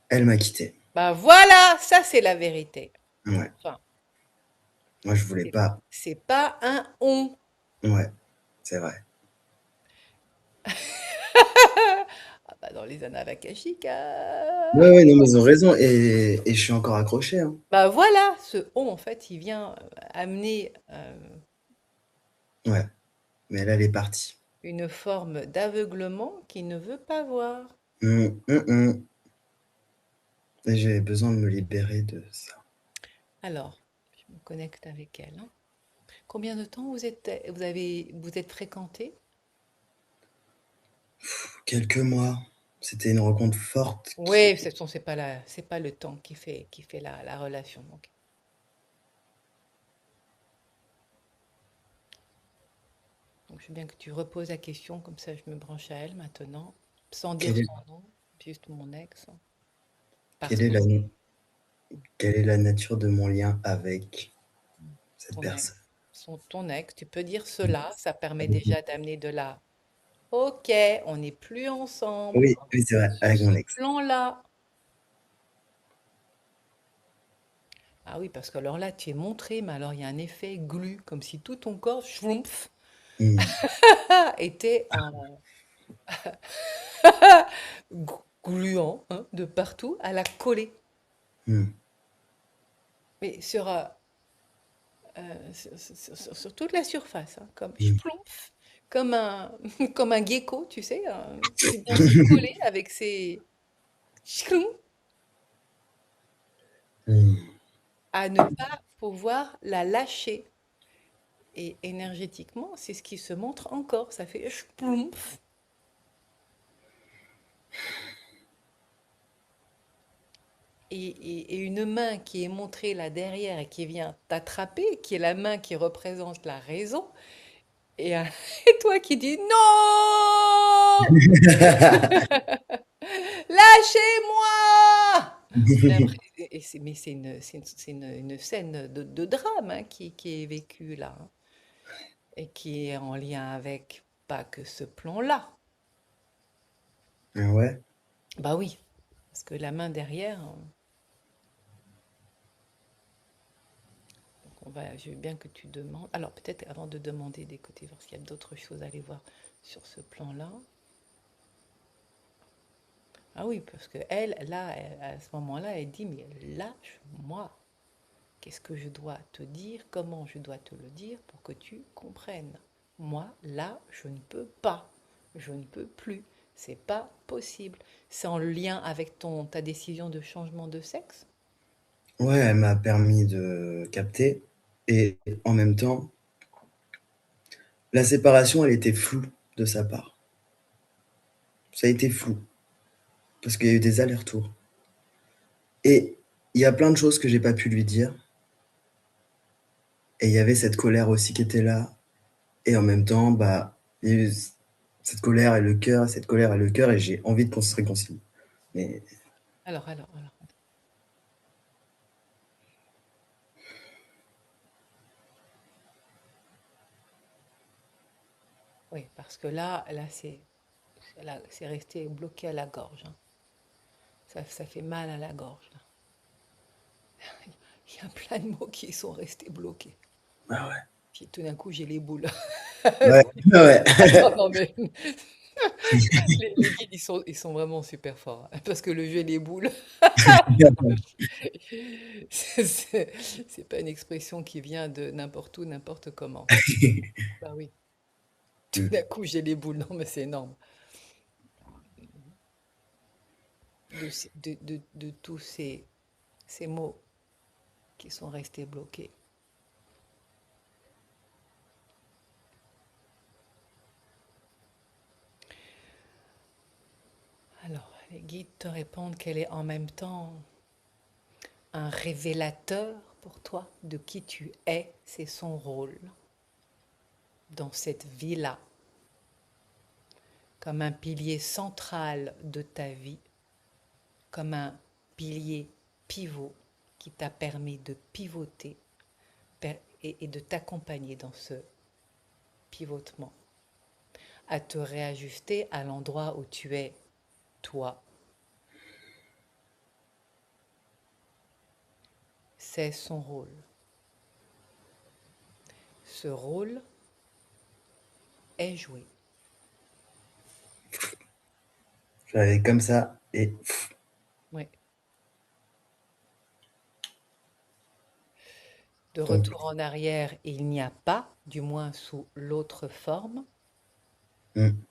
Elle m'a quitté. bah voilà, ça c'est la vérité. Ouais. Enfin, Moi, je voulais c'est pas. c'est pas un on. Ouais, c'est vrai. Ah bah dans les annales akashiques, Ouais, ouais, non, mais ils ont raison. Et je suis encore accroché, hein. bah voilà, ce on en fait, il vient amener Ouais, mais là, elle est partie. une forme d'aveuglement qu'il ne veut pas voir. Hum. Et j'ai besoin de me libérer de ça. Alors, je me connecte avec elle, hein. Combien de temps vous êtes fréquentés? Quelques mois, c'était une rencontre forte qui... Oui, c'est pas le temps qui fait la relation. Donc, je veux bien que tu reposes la question, comme ça je me branche à elle maintenant, sans dire Quelle est, son nom, juste mon ex, parce quelle est que la, c'est quelle est la nature de mon lien avec cette ton ex. personne? Ton ex, tu peux dire cela, ça permet déjà d'amener de la OK, on n'est plus ensemble Oui, oui, c'est vrai, sur avec ce mon ex. plan-là. Ah oui, parce que alors là, tu es montré, mais alors il y a un effet glu, comme si tout ton corps, schlumpf, Hum, était en gluant, hein, de partout, à la coller. hum, Mais sur toute la surface, hein, comme hum. schlumpf, comme comme un gecko, tu sais, qui vient se coller avec ses... schlumpf, Hum. à ne pas pouvoir la lâcher. Et énergétiquement, c'est ce qui se montre encore. Ça fait schlumpf. Et une main qui est montrée là derrière et qui vient t'attraper, qui est la main qui représente la raison, et toi qui dis non, lâchez-moi. Mais une scène de drame, hein, qui est vécue là, hein, et qui est en lien avec pas que ce plan-là. Ah ouais? Bah oui, parce que la main derrière, donc je veux bien que tu demandes. Alors peut-être avant de demander d'écouter, parce qu'il y a d'autres choses à aller voir sur ce plan-là. Ah oui, parce que elle, là, à ce moment-là, elle dit, mais lâche-moi. Qu'est-ce que je dois te dire? Comment je dois te le dire pour que tu comprennes? Moi, là, je ne peux pas. Je ne peux plus. C'est pas possible. C'est en lien avec ta décision de changement de sexe? Ouais, elle m'a permis de capter et en même temps, la séparation, elle était floue de sa part. Ça a été flou parce qu'il y a eu des allers-retours et il y a plein de choses que j'ai pas pu lui dire et il y avait cette colère aussi qui était là et en même temps, bah, il y a eu cette colère et le cœur, cette colère et le cœur et j'ai envie de qu'on se réconcilie. Mais Alors. Oui, parce que là, c'est resté bloqué à la gorge, hein. Ça fait mal à la gorge, là. Il y a plein de mots qui sont restés bloqués. ah ouais. Puis tout d'un coup, j'ai les boules. Ouais, ouais. Attends, non, mais les guides, ils sont vraiment super forts, hein. Parce que le jeu des boules, c'est pas une expression qui vient de n'importe où, n'importe comment. Bah oui, tout d'un coup, j'ai les boules. Non, mais c'est énorme. De tous ces mots qui sont restés bloqués. Alors, les guides te répondent qu'elle est en même temps un révélateur pour toi de qui tu es. C'est son rôle dans cette vie-là, comme un pilier central de ta vie, comme un pilier pivot qui t'a permis de pivoter et de t'accompagner dans ce pivotement, à te réajuster à l'endroit où tu es, toi. C'est son rôle. Ce rôle est joué. J'avais comme ça et Oui. De donc retour en arrière, il n'y a pas, du moins sous l'autre forme. mmh,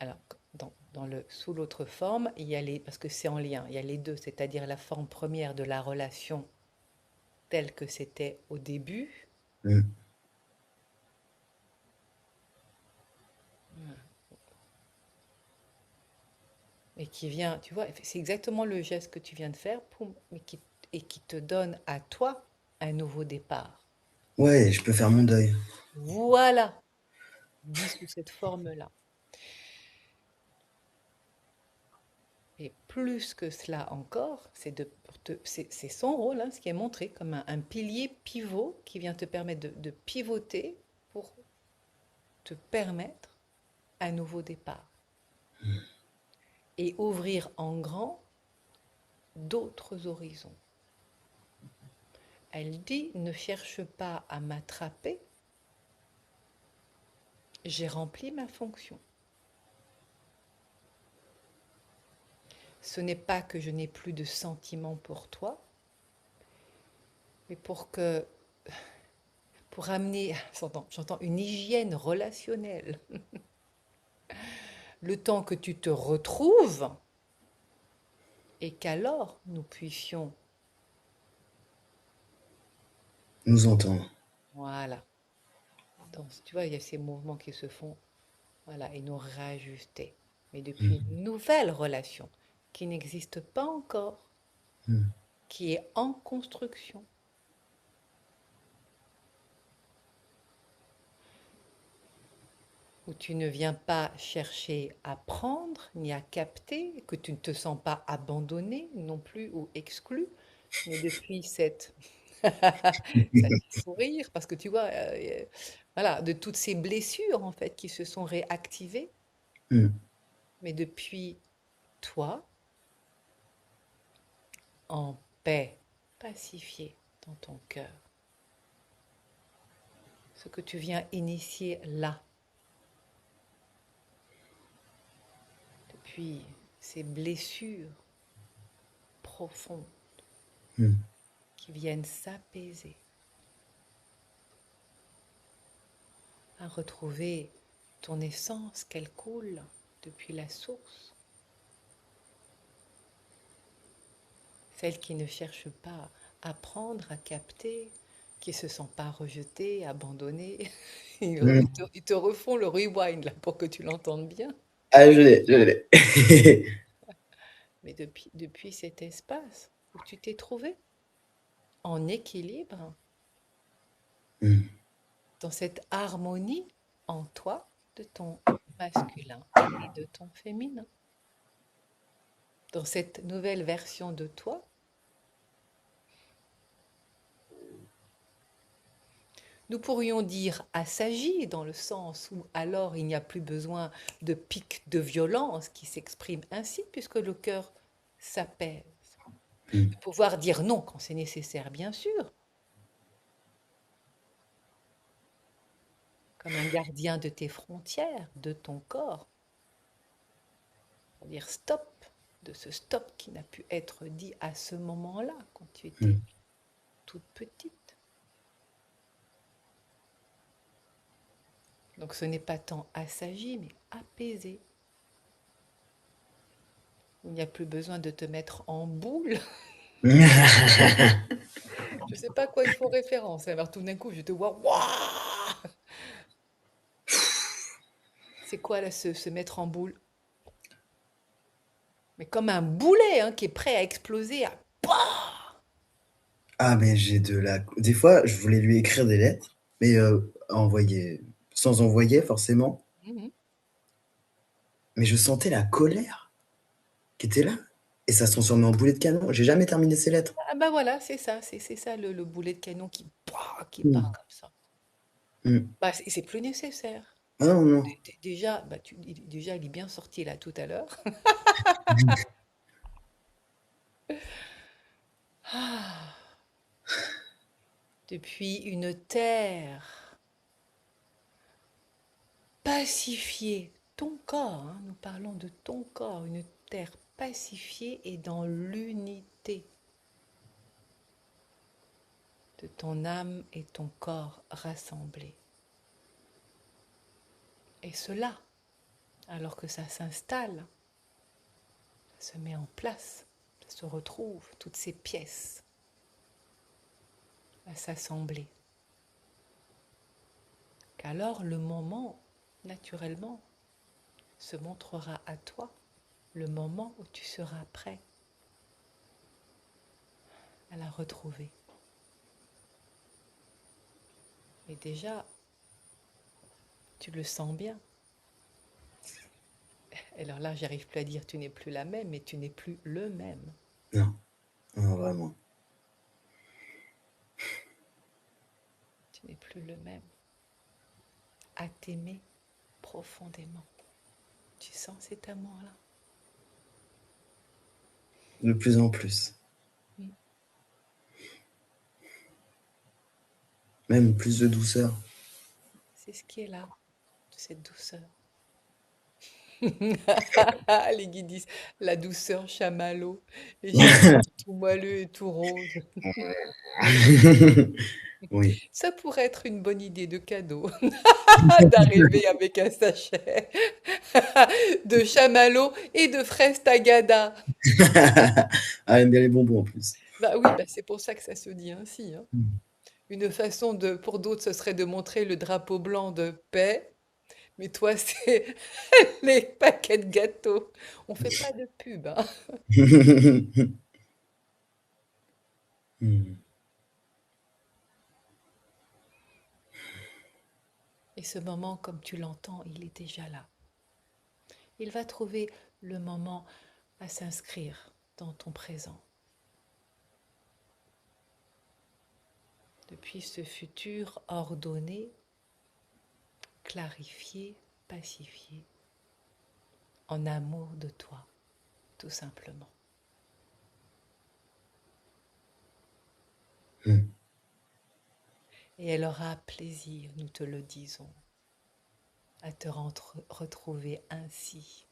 Alors, sous l'autre forme, il y a parce que c'est en lien, il y a les deux, c'est-à-dire la forme première de la relation telle que c'était au début, mmh, et qui vient, tu vois, c'est exactement le geste que tu viens de faire, poum, et qui te donne à toi un nouveau départ. ouais, je peux faire mon deuil. Voilà, dit sous cette forme-là. Et plus que cela encore, c'est son rôle, hein, ce qui est montré comme un pilier pivot qui vient te permettre de pivoter pour te permettre un nouveau départ et ouvrir en grand d'autres horizons. Elle dit, ne cherche pas à m'attraper, j'ai rempli ma fonction. Ce n'est pas que je n'ai plus de sentiments pour toi, mais pour amener, j'entends une hygiène relationnelle, le temps que tu te retrouves et qu'alors nous puissions, Nous entendre. voilà, tu vois, il y a ces mouvements qui se font, voilà, et nous réajuster. Mais depuis Mmh, une nouvelle relation qui n'existe pas encore, mmh. qui est en construction, où tu ne viens pas chercher à prendre ni à capter, que tu ne te sens pas abandonné non plus ou exclu, mais depuis ça fait sourire parce que tu vois, voilà, de toutes ces blessures en fait qui se sont réactivées, Mmh. mais depuis toi, en paix, pacifié dans ton cœur, ce que tu viens initier là, depuis ces blessures profondes Mmh. qui viennent s'apaiser, à retrouver ton essence qu'elle coule depuis la source, celles qui ne cherchent pas à apprendre, à capter, qui ne se sentent pas rejetées, abandonnées. Hmm. Ils te refont le rewind là pour que tu l'entendes bien. Ah, je l'ai, je l'ai. Mais depuis cet espace où tu t'es trouvé en équilibre, Hmm. dans cette harmonie en toi de ton masculin et de ton féminin, dans cette nouvelle version de toi, nous pourrions dire assagi dans le sens où alors il n'y a plus besoin de pics de violence qui s'expriment ainsi puisque le cœur s'apaise. Hmm. De pouvoir dire non quand c'est nécessaire, bien sûr, comme un gardien de tes frontières, de ton corps, pour dire stop, de ce stop qui n'a pu être dit à ce moment-là, quand tu étais Hmm. toute petite. Donc ce n'est pas tant assagi, mais apaisé. Il n'y a plus besoin de te mettre en boule. Je ne sais pas à quoi ils font référence. Alors tout d'un coup, je te vois, waouh. C'est quoi là, se mettre en boule? Mais comme un boulet hein, qui est prêt à exploser. Ah, mais j'ai de la. Des fois, je voulais lui écrire des lettres, mais envoyer, sans envoyer forcément, Mhm. mais je sentais la colère qui était là. Et ça se transformait en boulet de canon. J'ai jamais terminé ces lettres. Ah bah voilà, c'est ça, c'est ça le boulet de canon qui part Hmm. comme ça. Hmm. Bah, c'est plus nécessaire. Ah non, non. Déjà, bah, déjà, il est bien sorti là tout à l'heure. Ah, depuis une terre pacifiée, ton corps, hein, nous parlons de ton corps, une terre pacifiée et dans l'unité de ton âme et ton corps rassemblés. Et cela, alors que ça s'installe, ça se met en place, ça se retrouve, toutes ces pièces à s'assembler. Qu'alors le moment, naturellement, se montrera à toi, le moment où tu seras prêt à la retrouver. Et déjà, tu le sens bien. Alors là, j'arrive plus à dire tu n'es plus la même, mais tu n'es plus le même. Non, non, vraiment. Tu n'es plus le même. À t'aimer profondément. Tu sens cet amour-là? De plus en plus. Mm. Même plus de douceur. C'est ce qui est là, cette douceur. Les guides disent la douceur chamallow. Et j'imagine tout moelleux et tout rose. Oui. Ça pourrait être une bonne idée de cadeau, d'arriver avec un sachet de chamallow et de fraises tagada. Ah, elle aime bien les bonbons en plus. Bah oui, bah c'est pour ça que ça se dit ainsi, hein. Hmm. Une façon de, pour d'autres, ce serait de montrer le drapeau blanc de paix, mais toi, c'est les paquets de gâteaux. On fait pas de pub, hein. Hmm. Et ce moment, comme tu l'entends, il est déjà là. Il va trouver le moment à s'inscrire dans ton présent. Depuis ce futur ordonné, clarifié, pacifié, en amour de toi, tout simplement. Hmm. Et elle aura plaisir, nous te le disons, à te retrouver ainsi.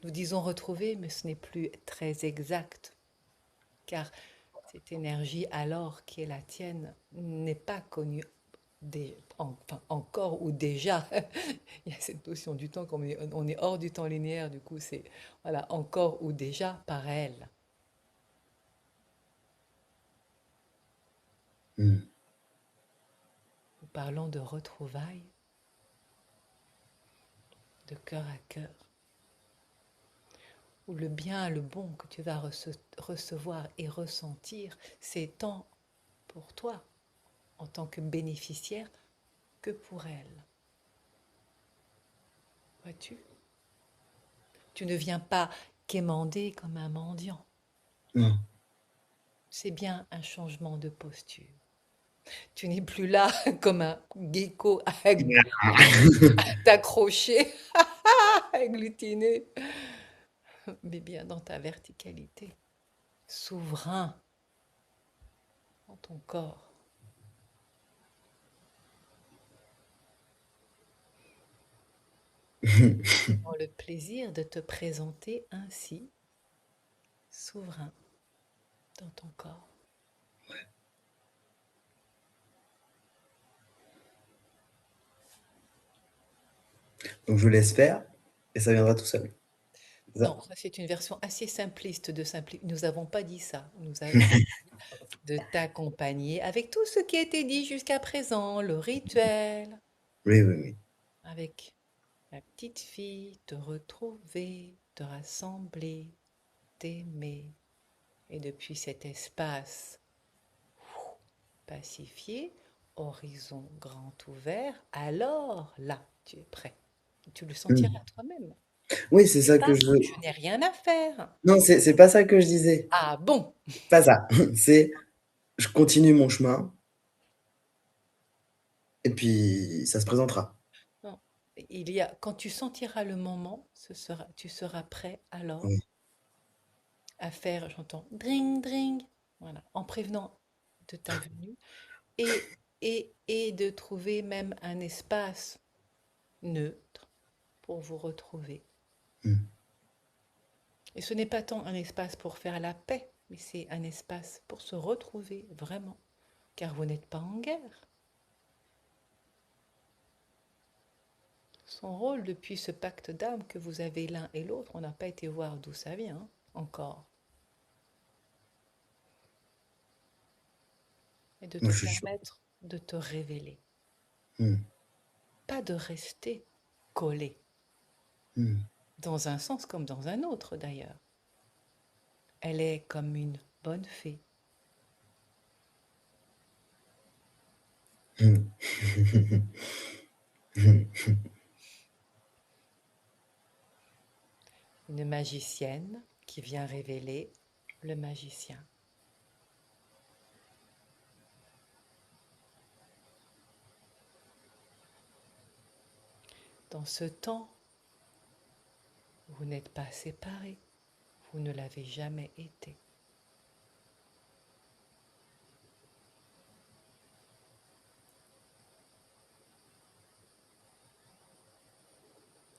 Nous disons retrouver, mais ce n'est plus très exact, car cette énergie alors qui est la tienne n'est pas connue enfin, encore ou déjà. Il y a cette notion du temps, comme on est hors du temps linéaire, du coup c'est voilà, encore ou déjà par elle. parlons de retrouvailles, de cœur à cœur, où le bien, le bon que tu vas recevoir et ressentir, c'est tant pour toi en tant que bénéficiaire que pour elle. Vois-tu? Tu ne viens pas quémander comme un mendiant. Non. C'est bien un changement de posture. Tu n'es plus là comme un gecko accroché, agglutiné, mais bien dans ta verticalité, souverain dans ton corps. Dans le plaisir de te présenter ainsi, souverain dans ton corps. Donc je vous laisse faire et ça viendra tout seul. C'est ça? Non, ça c'est une version assez simpliste de simplifier. Nous n'avons pas dit ça. Nous avons de t'accompagner avec tout ce qui a été dit jusqu'à présent, le rituel, Oui, oui, oui. avec la petite fille, te retrouver, te rassembler, t'aimer. Et depuis cet espace pacifié, horizon grand ouvert, alors là, tu es prêt. Tu le Hmm. sentiras toi-même. Oui, c'est C'est ça pas, que je veux. je n'ai rien à faire. Non, c'est pas ça que je disais. Ah bon? Pas ça. C'est je continue mon chemin et puis ça se présentera. Non. Il y a, quand tu sentiras le moment, tu seras prêt alors Oui. à faire, j'entends, dring, dring, voilà, en prévenant de ta venue et, et de trouver même un espace neutre pour vous retrouver. Hmm. Et ce n'est pas tant un espace pour faire la paix, mais c'est un espace pour se retrouver vraiment, car vous n'êtes pas en guerre. Son rôle depuis ce pacte d'âme que vous avez l'un et l'autre, on n'a pas été voir d'où ça vient encore, est de Moi, te je suis chaud. permettre de te révéler, Hmm. pas de rester collé, Hmm. dans un sens comme dans un autre d'ailleurs. Elle est comme une bonne fée, Hmm. une magicienne qui vient révéler le magicien. Dans ce temps, vous n'êtes pas séparés, vous ne l'avez jamais été.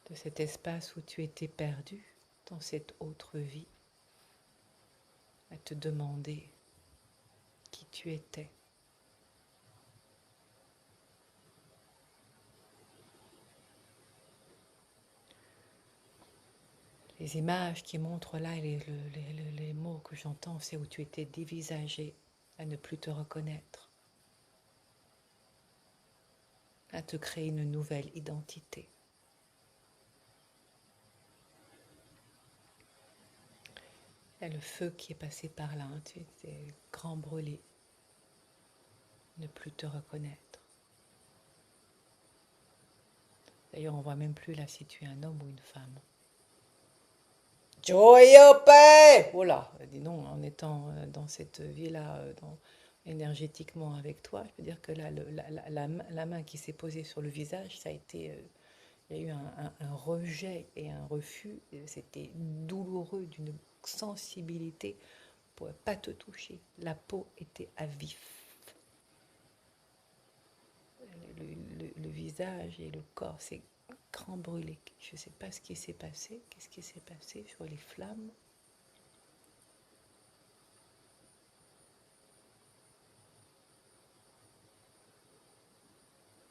De cet espace où tu étais perdu dans cette autre vie, à te demander qui tu étais. Les images qui montrent là et les mots que j'entends, c'est où tu étais dévisagé, à ne plus te reconnaître, à te créer une nouvelle identité. Il y a le feu qui est passé par là, hein, tu étais grand brûlé, ne plus te reconnaître. D'ailleurs, on voit même plus là si tu es un homme ou une femme. Joyope! Oh là, dis donc, en étant dans cette vie-là, énergétiquement avec toi, je peux dire que là, la main qui s'est posée sur le visage, ça a été, il y a eu un rejet et un refus. C'était douloureux d'une sensibilité pour ne pas te toucher. La peau était à vif. Le visage et le corps, c'est grand brûlé. Je ne sais pas ce qui s'est passé. Qu'est-ce qui s'est passé sur les flammes?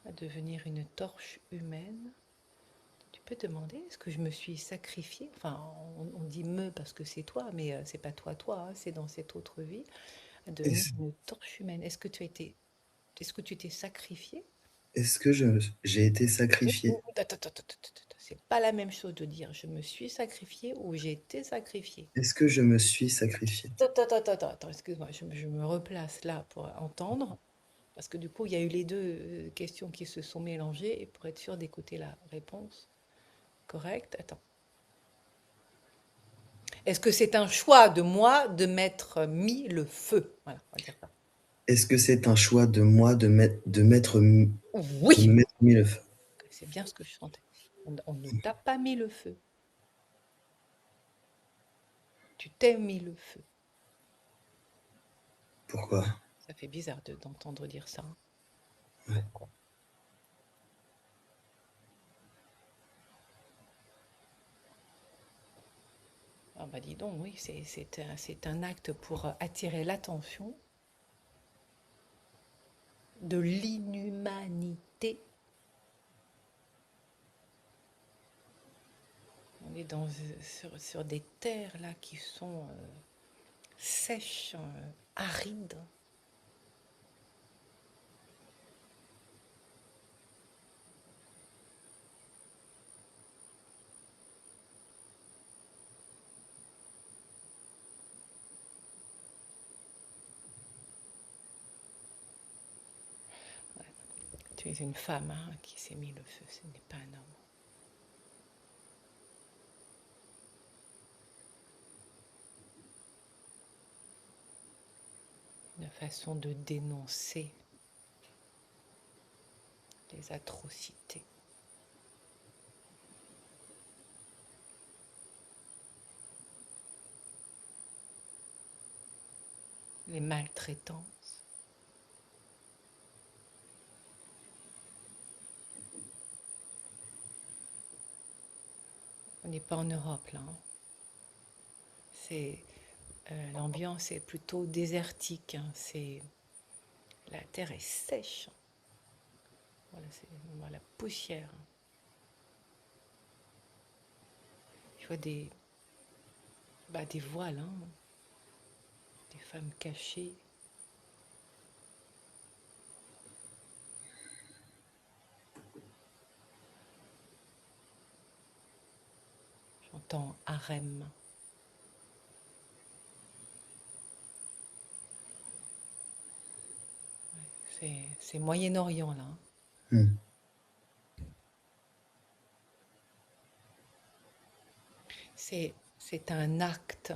À devenir une torche humaine. Tu peux te demander, est-ce que je me suis sacrifiée? Enfin, on dit me parce que c'est toi, mais c'est pas toi, hein, c'est dans cette autre vie. À Et devenir une torche humaine. Est-ce que tu t'es sacrifié? est-ce que j'ai été sacrifié? Attends, attends, attends, attends, attends. C'est pas la même chose de dire je me suis sacrifié ou j'ai été sacrifié. Est-ce que je me suis sacrifié? Attends, attends, attends, attends, attends, excuse-moi, je me replace là pour entendre, parce que du coup, il y a eu les deux questions qui se sont mélangées, et pour être sûr d'écouter la réponse correcte, attends. Est-ce que c'est un choix de moi de m'être mis le feu? Voilà, on va dire ça. Est-ce que c'est un choix de moi de Oui, m'être mis le feu? c'est bien ce que je sentais. On ne t'a pas mis le feu. Tu t'es mis le feu. Pourquoi? Ça fait bizarre d'entendre dire ça, hein. Ouais. Pourquoi? Ah bah dis donc, oui, c'est un acte pour attirer l'attention de l'inhumanité. On est sur des terres là qui sont sèches, arides. Ouais. Tu es une femme, hein, qui s'est mis le feu, ce n'est pas un homme. Une façon de dénoncer les atrocités. Les maltraitances. On n'est pas en Europe là, hein. C'est l'ambiance est plutôt désertique, hein. C'est la terre est sèche. Voilà, c'est voilà, la poussière. Je vois des voiles, hein, des femmes cachées. J'entends harem. C'est Moyen-Orient là, hein. Hmm. C'est un acte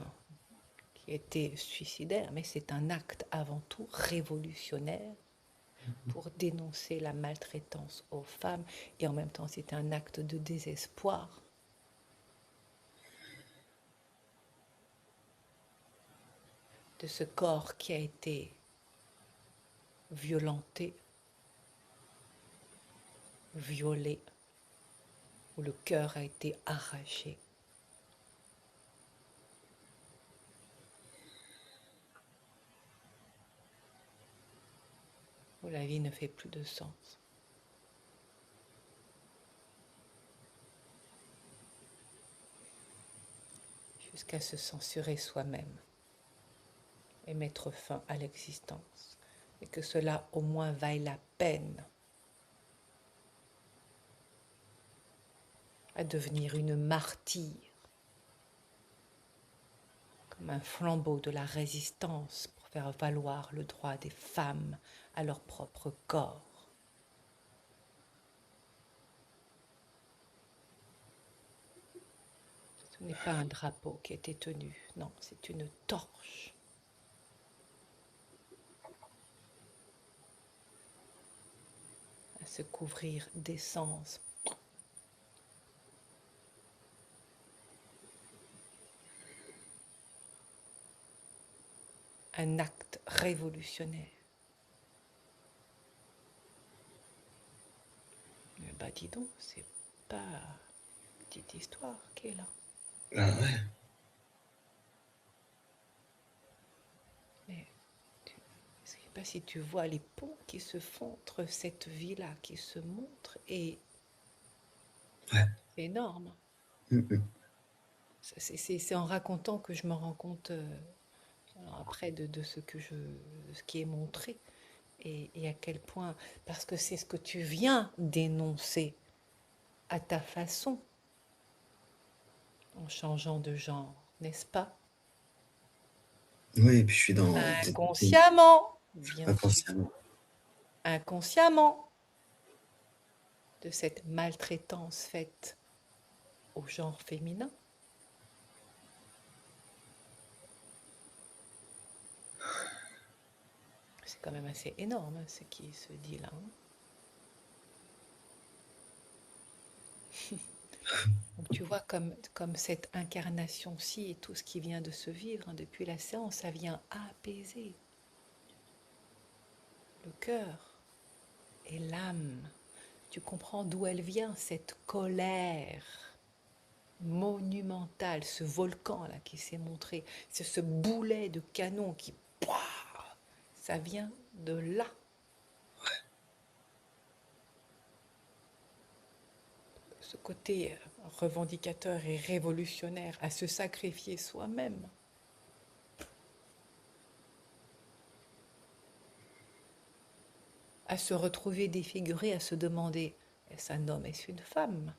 qui était suicidaire, mais c'est un acte avant tout révolutionnaire pour dénoncer la maltraitance aux femmes, et en même temps c'est un acte de désespoir de ce corps qui a été violenté, violé, où le cœur a été arraché. Où la vie ne fait plus de sens. Jusqu'à se censurer soi-même et mettre fin à l'existence. Et que cela au moins vaille la peine à devenir une martyre, comme un flambeau de la résistance pour faire valoir le droit des femmes à leur propre corps. Ce n'est pas un drapeau qui a été tenu, non, c'est une torche. À se couvrir d'essence. Un acte révolutionnaire. Mais bah dis donc, c'est pas une petite histoire qui est là. Ah ouais. Mais je ne sais pas si tu vois les ponts qui se font entre cette vie-là qui se montre et Ouais. c'est énorme. Mm-mm. C'est en racontant que je me rends compte après de ce qui est montré. et à quel point, parce que c'est ce que tu viens d'énoncer à ta façon, en changeant de genre, n'est-ce pas? Oui, et puis je suis dans Inconsciemment, bien sûr, inconsciemment. inconsciemment, de cette maltraitance faite au genre féminin. C'est quand même assez énorme hein, ce qui se dit là. Hein. Donc tu vois comme cette incarnation-ci et tout ce qui vient de se vivre hein, depuis la séance, ça vient apaiser le cœur et l'âme. Tu comprends d'où elle vient, cette colère monumentale, ce volcan là qui s'est montré, c'est ce boulet de canon qui, pouah, ça vient de là. Ce côté revendicateur et révolutionnaire à se sacrifier soi-même. À se retrouver défiguré, à se demander est-ce un homme, est-ce une femme?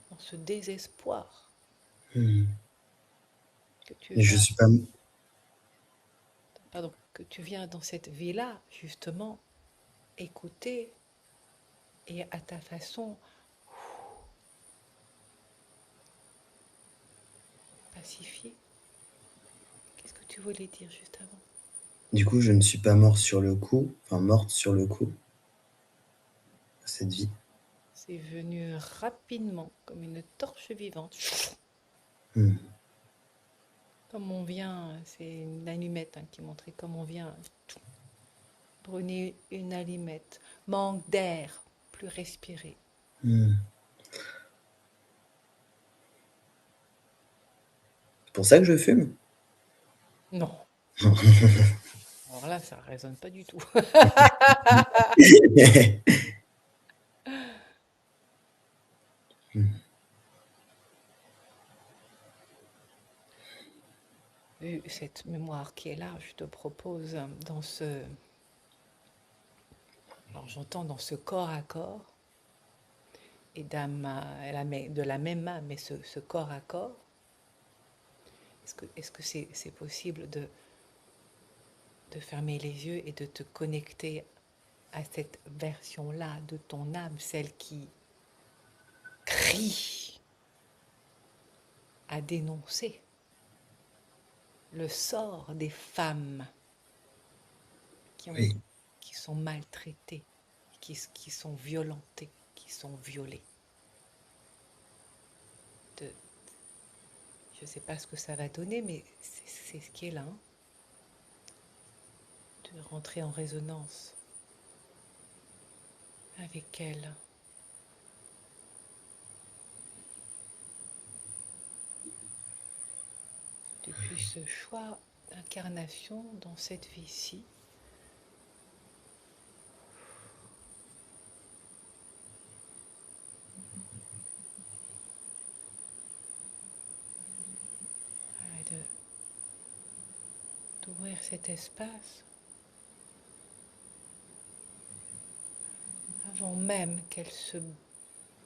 Dans ce désespoir Hmm. que tu Et je viens, suis pas. pardon, que tu viens dans cette vie-là, justement, écouter et à ta façon pacifier. Qu'est-ce que tu voulais dire juste avant? Du coup, je ne suis pas mort sur le coup, enfin morte sur le coup, cette vie. C'est venu rapidement, comme une torche vivante. Hmm. Comme on vient, c'est une allumette hein, qui montrait comme on vient brûler une allumette. Manque d'air, plus respirer. Hmm. C'est pour ça que je fume. Non. Alors là, ça résonne pas du tout. Hmm. Vu cette mémoire qui est là, je te propose dans ce, alors j'entends dans ce corps à corps et de la même âme, mais ce corps à corps, est-ce que c'est possible de fermer les yeux et de te connecter à cette version-là de ton âme, celle qui crie à dénoncer le sort des femmes qui, ont, Oui, qui sont maltraitées, qui sont violentées, qui sont violées. De, je ne sais pas ce que ça va donner, mais c'est ce qui est là. Hein, de rentrer en résonance avec elle. Depuis ce choix d'incarnation dans cette vie-ci, d'ouvrir cet espace avant même qu'elle se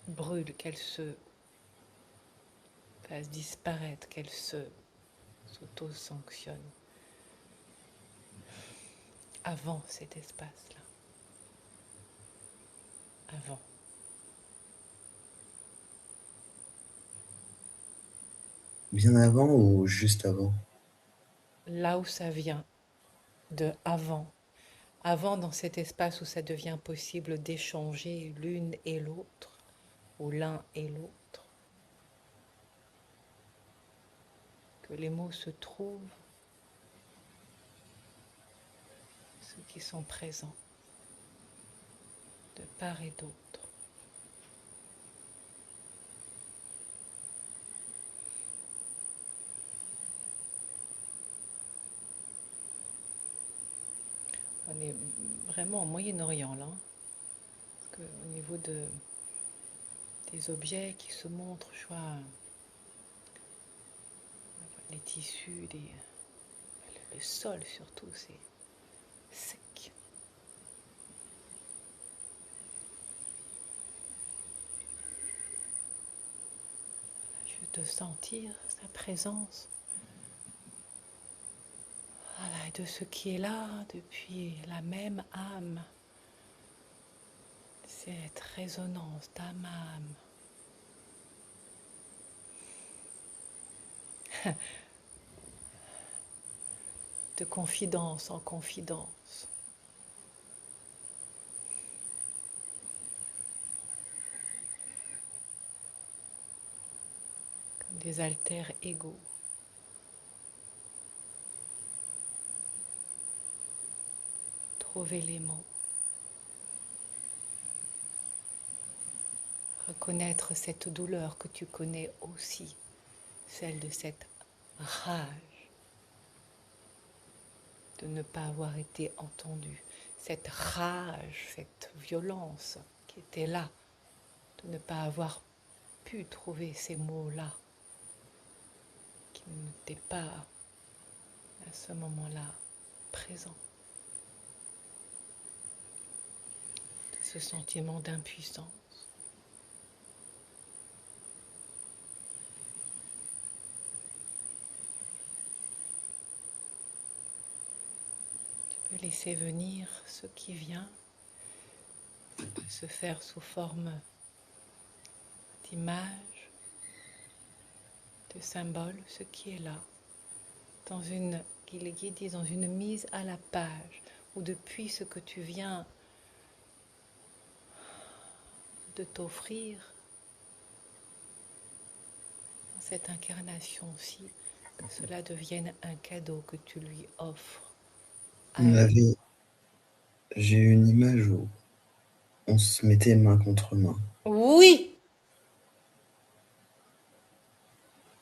brûle, qu'elle se fasse disparaître, qu'elle s'auto-sanctionne. Avant cet espace-là. Avant. bien avant ou juste avant? Là où ça vient, de avant. Avant dans cet espace où ça devient possible d'échanger l'une et l'autre, ou l'un et l'autre. Que les mots se trouvent, ceux qui sont présents, de part et d'autre. On est vraiment au Moyen-Orient là, hein, parce qu'au niveau des objets qui se montrent, je vois les tissus, le sol surtout, c'est sec. Je veux te sentir sa présence. Voilà, de ce qui est là depuis la même âme, cette résonance d'âme à âme, de confidence en confidence, comme des alters égaux. Trouver les mots, reconnaître cette douleur que tu connais aussi, celle de cette rage de ne pas avoir été entendu, cette rage, cette violence qui était là, de ne pas avoir pu trouver ces mots-là, qui n'étaient pas à ce moment-là présents. Ce sentiment d'impuissance. Tu peux laisser venir ce qui vient, se faire sous forme d'image, de symbole, ce qui est là, dans une, les guides disent, dans une mise à la page, où depuis ce que tu viens de t'offrir, dans cette incarnation-ci, que cela devienne un cadeau que tu lui offres à elle. J'ai eu une image où on se mettait main contre main. Oui!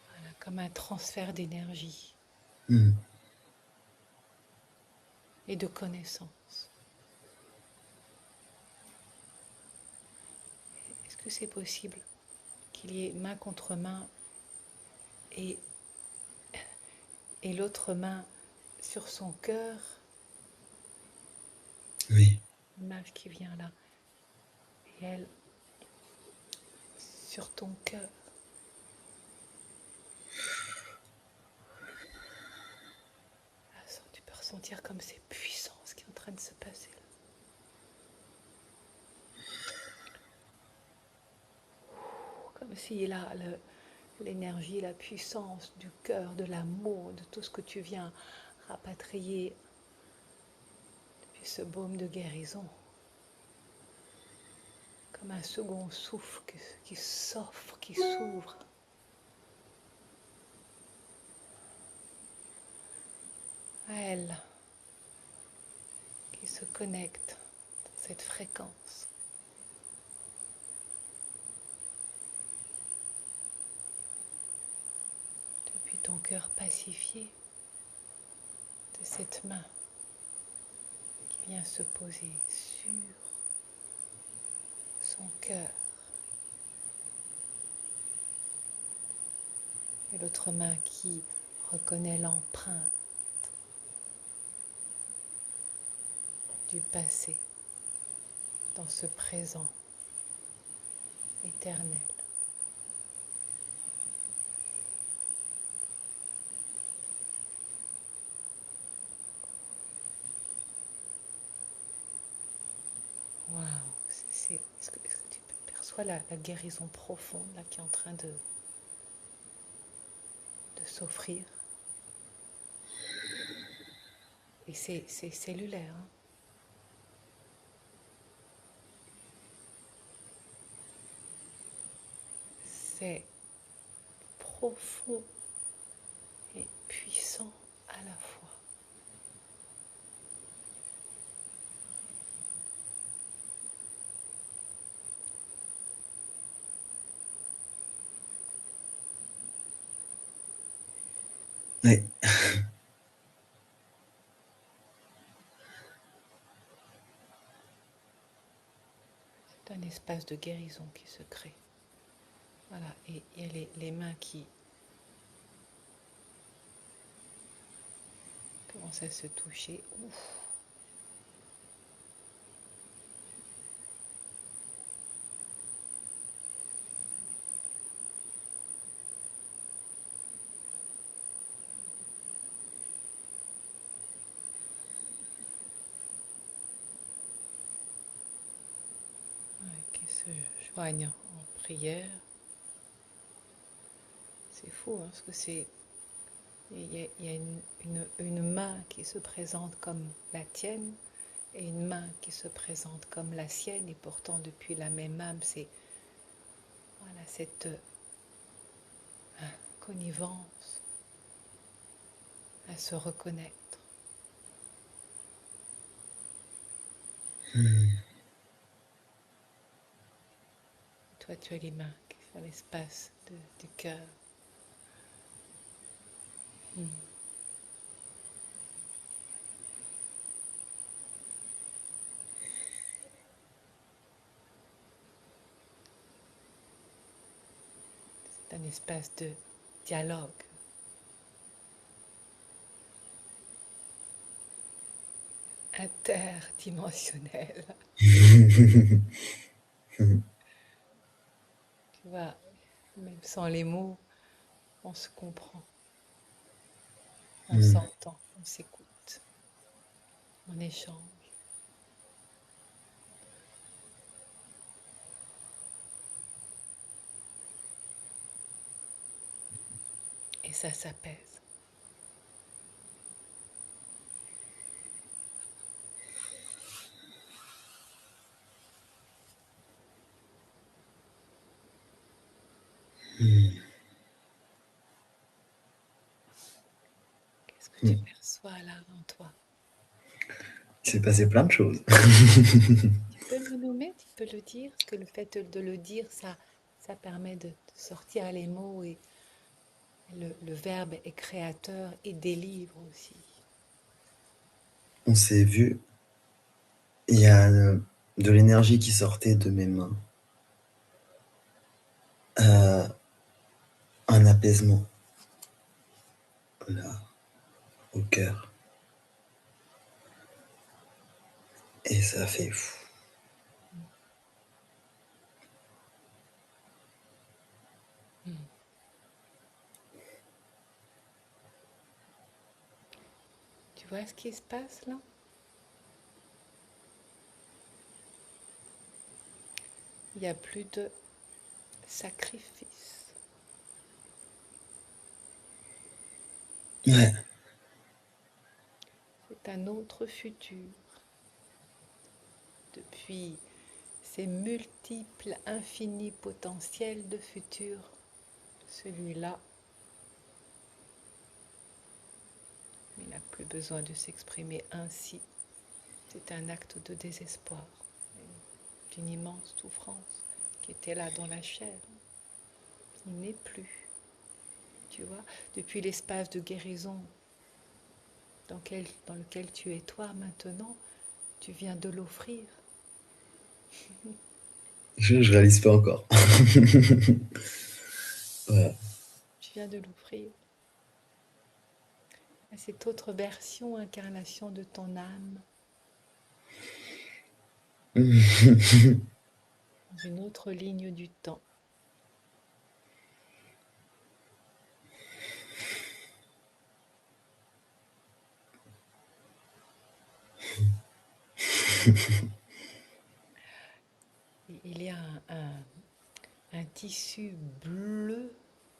Voilà, comme un transfert d'énergie et de connaissances. Est-ce que c'est possible qu'il y ait main contre main et l'autre main sur son cœur? Oui. L'image qui vient là. Et elle sur ton cœur. Tu peux ressentir comme c'est puissant ce qui est en train de se passer là. Comme si là, l'énergie, la puissance du cœur, de l'amour, de tout ce que tu viens rapatrier depuis ce baume de guérison, comme un second souffle qui s'offre, qui s'ouvre. À elle, qui se connecte dans cette fréquence. Depuis ton cœur pacifié, de cette main qui vient se poser sur son cœur. Et l'autre main qui reconnaît l'empreinte du passé dans ce présent éternel. Waouh, est-ce que tu perçois la guérison profonde là, qui est en train de s'offrir? Et c'est cellulaire. Hein. C'est profond et puissant à la fois. Oui. C'est un espace de guérison qui se crée. Voilà, et il y a les mains qui commencent à se toucher. Ouf. Ouais, qui se joignent en prière. C'est fou, hein, parce que c'est il y a une main qui se présente comme la tienne et une main qui se présente comme la sienne, et pourtant depuis la même âme, c'est voilà, cette connivence à se reconnaître. Toi, tu as les mains qui font l'espace du cœur. Mm. C'est un espace de dialogue interdimensionnel. Tu vois, même sans les mots, on se comprend, on s'entend, on s'écoute, on échange. Et ça s'apaise. Qu'est-ce que tu perçois là en toi? Il s'est passé plein de choses. Tu peux le nommer, tu peux le dire, parce que le fait de le dire, ça permet de sortir les mots, et le verbe est créateur et délivre aussi. On s'est vu, il y a de l'énergie qui sortait de mes mains. Un apaisement, là, au cœur. Et ça fait fou. Mm. Tu vois ce qui se passe là? Il n'y a plus de sacrifice. Ouais. C'est un autre futur. Depuis ces multiples, infinis potentiels de futur, celui-là, il n'a plus besoin de s'exprimer ainsi. C'est un acte de désespoir, d'une immense souffrance qui était là dans la chair. Il n'est plus. Tu vois, depuis l'espace de guérison dans lequel tu es toi maintenant, tu viens de l'offrir. Je réalise pas encore. Ouais. Tu viens de l'offrir à cette autre version, incarnation de ton âme, dans une autre ligne du temps. Il y a un tissu bleu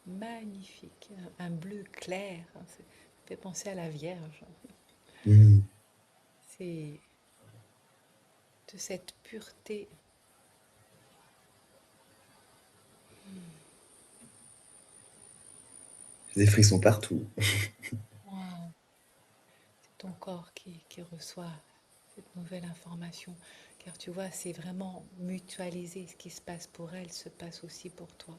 magnifique, un bleu clair. Ça fait penser à la Vierge. Mm. C'est de cette pureté. J'ai des frissons partout. Wow. C'est ton corps qui reçoit cette nouvelle information. Car tu vois, c'est vraiment mutualisé. Ce qui se passe pour elle se passe aussi pour toi.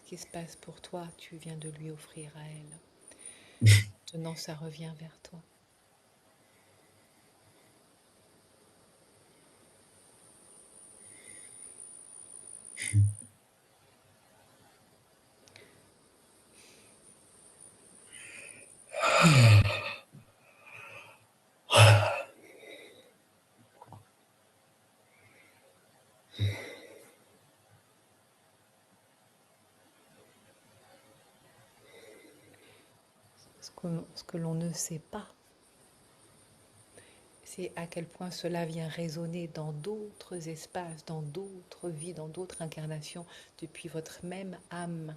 Ce qui se passe pour toi, tu viens de lui offrir à elle. Maintenant, ça revient vers toi. Ce que l'on ne sait pas, c'est à quel point cela vient résonner dans d'autres espaces, dans d'autres vies, dans d'autres incarnations, depuis votre même âme.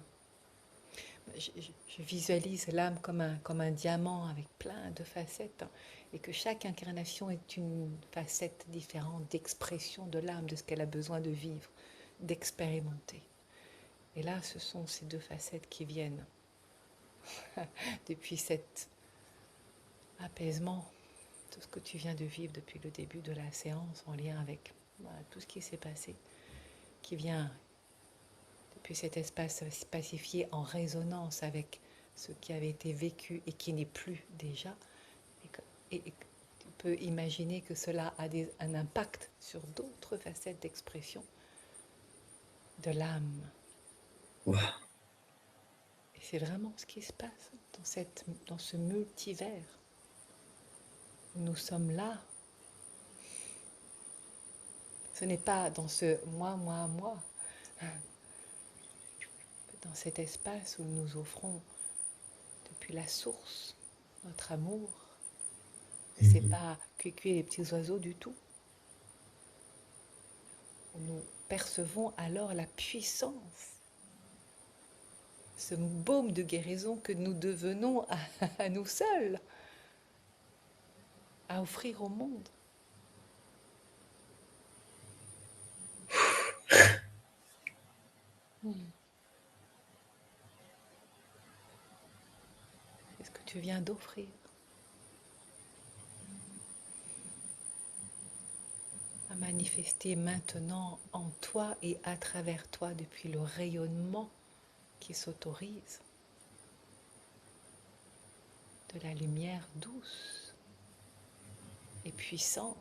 Je visualise l'âme comme un diamant avec plein de facettes, hein, et que chaque incarnation est une facette différente d'expression de l'âme, de ce qu'elle a besoin de vivre, d'expérimenter. Et là, ce sont ces deux facettes qui viennent depuis cet apaisement, tout ce que tu viens de vivre depuis le début de la séance en lien avec tout ce qui s'est passé, qui vient depuis cet espace pacifié en résonance avec ce qui avait été vécu et qui n'est plus déjà. Et tu peux imaginer que cela a un impact sur d'autres facettes d'expression de l'âme. Wow. Et c'est vraiment ce qui se passe dans ce multivers. Nous sommes là. Ce n'est pas dans ce moi, moi, moi, dans cet espace où nous offrons depuis la source notre amour. Et c'est pas cuicui les petits oiseaux du tout. Nous percevons alors la puissance, ce baume de guérison que nous devenons à nous seuls, à offrir au monde. C'est ce que tu viens d'offrir. À manifester maintenant en toi et à travers toi depuis le rayonnement qui s'autorise de la lumière douce et puissante,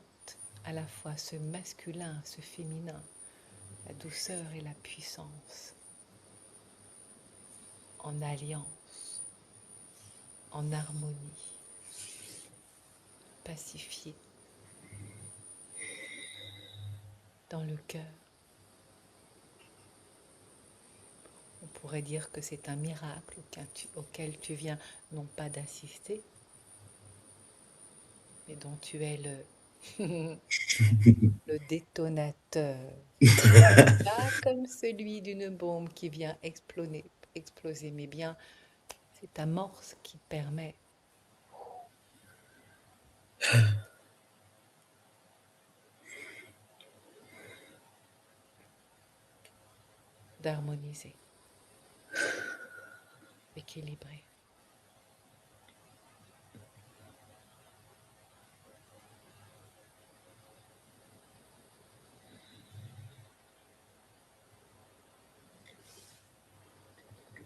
à la fois ce masculin, ce féminin, la douceur et la puissance, en alliance, en harmonie, pacifié dans le cœur. On pourrait dire que c'est un miracle auquel tu viens non pas d'assister, mais dont tu es le détonateur. Pas comme celui d'une bombe qui vient exploser, mais bien cette amorce qui permet d'harmoniser, d'équilibrer.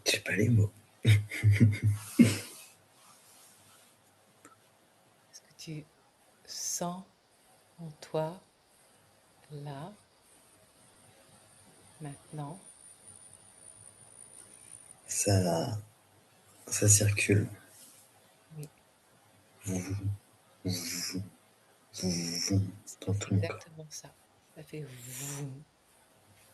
J'ai pas les mots. Est-ce que tu sens en toi, là, maintenant, Ça circule. oui, Dans c'est tout mon corps. exactement ça. Ça fait vroom.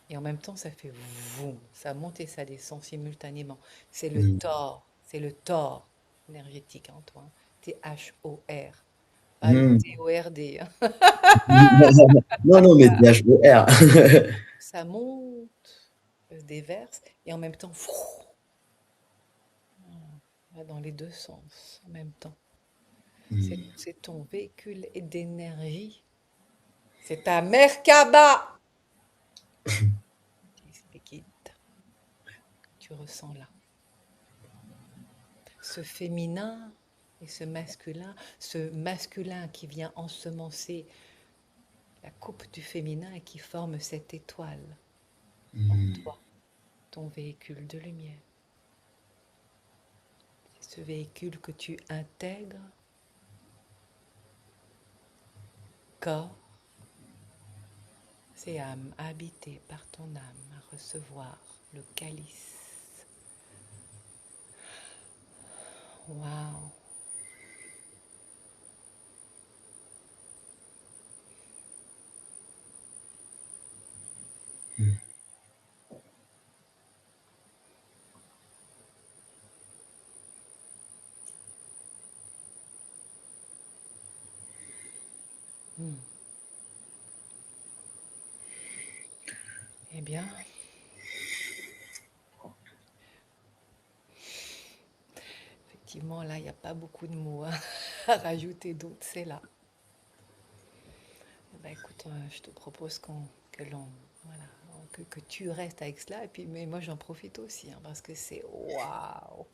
Et en même temps, ça fait vroom. Ça monte et ça descend simultanément. C'est le Thor énergétique en toi. T-H-O-R. Pas le Mm. T-O-R-D. Non, non, mais THOR. Ça monte, déverse, et en même temps, va dans les deux sens en même temps. C'est ton véhicule d'énergie. C'est ta Merkaba qui se liquide. Tu ressens là. Ce féminin et ce masculin qui vient ensemencer la coupe du féminin et qui forme cette étoile en toi, ton véhicule de lumière. C'est ce véhicule que tu intègres, corps et âme, habité par ton âme, à recevoir le calice. Waouh! Hmm. Eh bien, effectivement, là, il n'y a pas beaucoup de mots hein, à rajouter d'autres, c'est là. Eh ben, écoute, je te propose que l'on, voilà, que tu restes avec cela. Et puis, mais moi, j'en profite aussi, hein, parce que c'est waouh!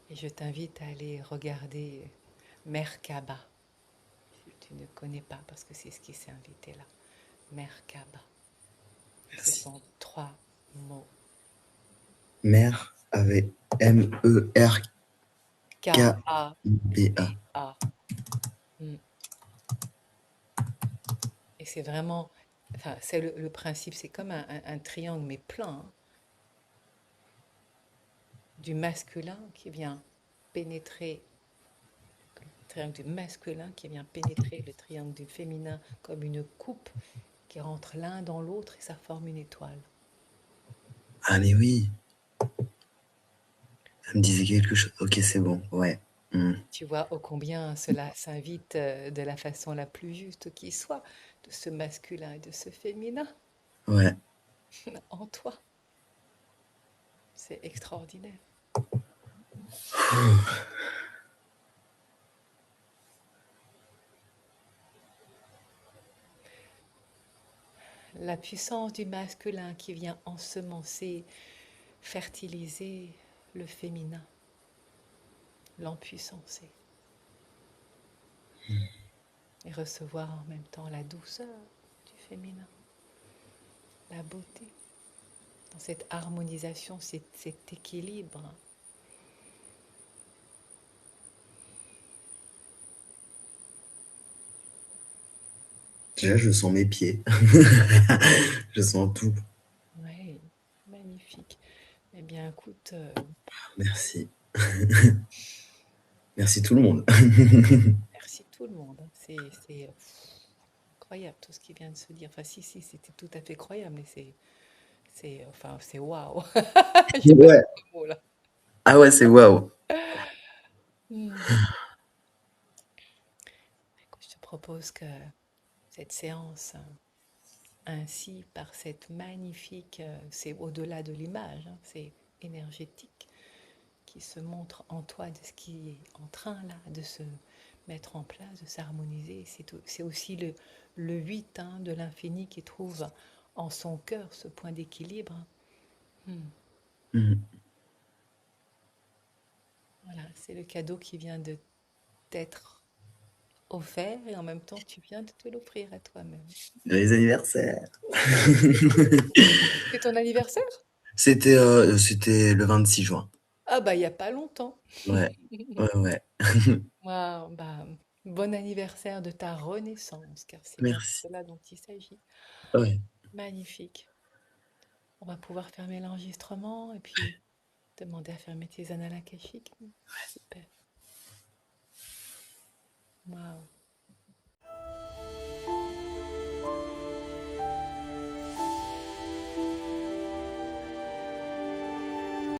Et je t'invite à aller regarder Merkaba. Si tu ne connais pas, parce que c'est ce qui s'est invité là. Merkaba. Ce Merci. sont trois mots. Mère avec Merkaba. K-A-B-A. Mm. Et c'est vraiment, enfin, c'est le principe, c'est comme un triangle, mais plein, hein, du masculin qui vient pénétrer, le triangle du masculin qui vient pénétrer le triangle du féminin comme une coupe qui rentre l'un dans l'autre et ça forme une étoile. Ah mais oui, elle me disait quelque chose. Ok, c'est bon, ouais. Hmm. Tu vois ô combien cela s'invite de la façon la plus juste qui soit, de ce masculin et de ce féminin Ouais. en toi. C'est extraordinaire. La puissance du masculin qui vient ensemencer, fertiliser le féminin, l'empuissancer et recevoir en même temps la douceur du féminin, la beauté, dans cette harmonisation, cet équilibre. Déjà, je sens mes pieds. Je sens tout. Oui, magnifique. Eh bien, écoute, Merci. Merci tout le monde. merci tout le monde, hein. C'est incroyable tout ce qui vient de se dire. Enfin, si, c'était tout à fait croyable, mais enfin, c'est waouh. J'ai pas Ouais. d'autres mots là. Ah ouais, c'est waouh. Hmm. Écoute, je te propose que cette séance, ainsi par cette magnifique, c'est au-delà de l'image, hein, c'est énergétique, qui se montre en toi de ce qui est en train là de se mettre en place, de s'harmoniser. C'est aussi le 8 hein, de l'infini qui trouve en son cœur ce point d'équilibre. Hmm. Hmm. Voilà, c'est le cadeau qui vient de t'être offert et en même temps tu viens de te l'offrir à toi-même. Les anniversaires. C'est ton anniversaire? C'était le 26 juin. Ah bah il n'y a pas longtemps. Ouais. Ouais, ouais. Waouh, bah, bon anniversaire de ta renaissance, car c'est bien Merci. cela dont il s'agit. Ouais. Magnifique. On va pouvoir fermer l'enregistrement et puis demander à fermer tes annales akashiques.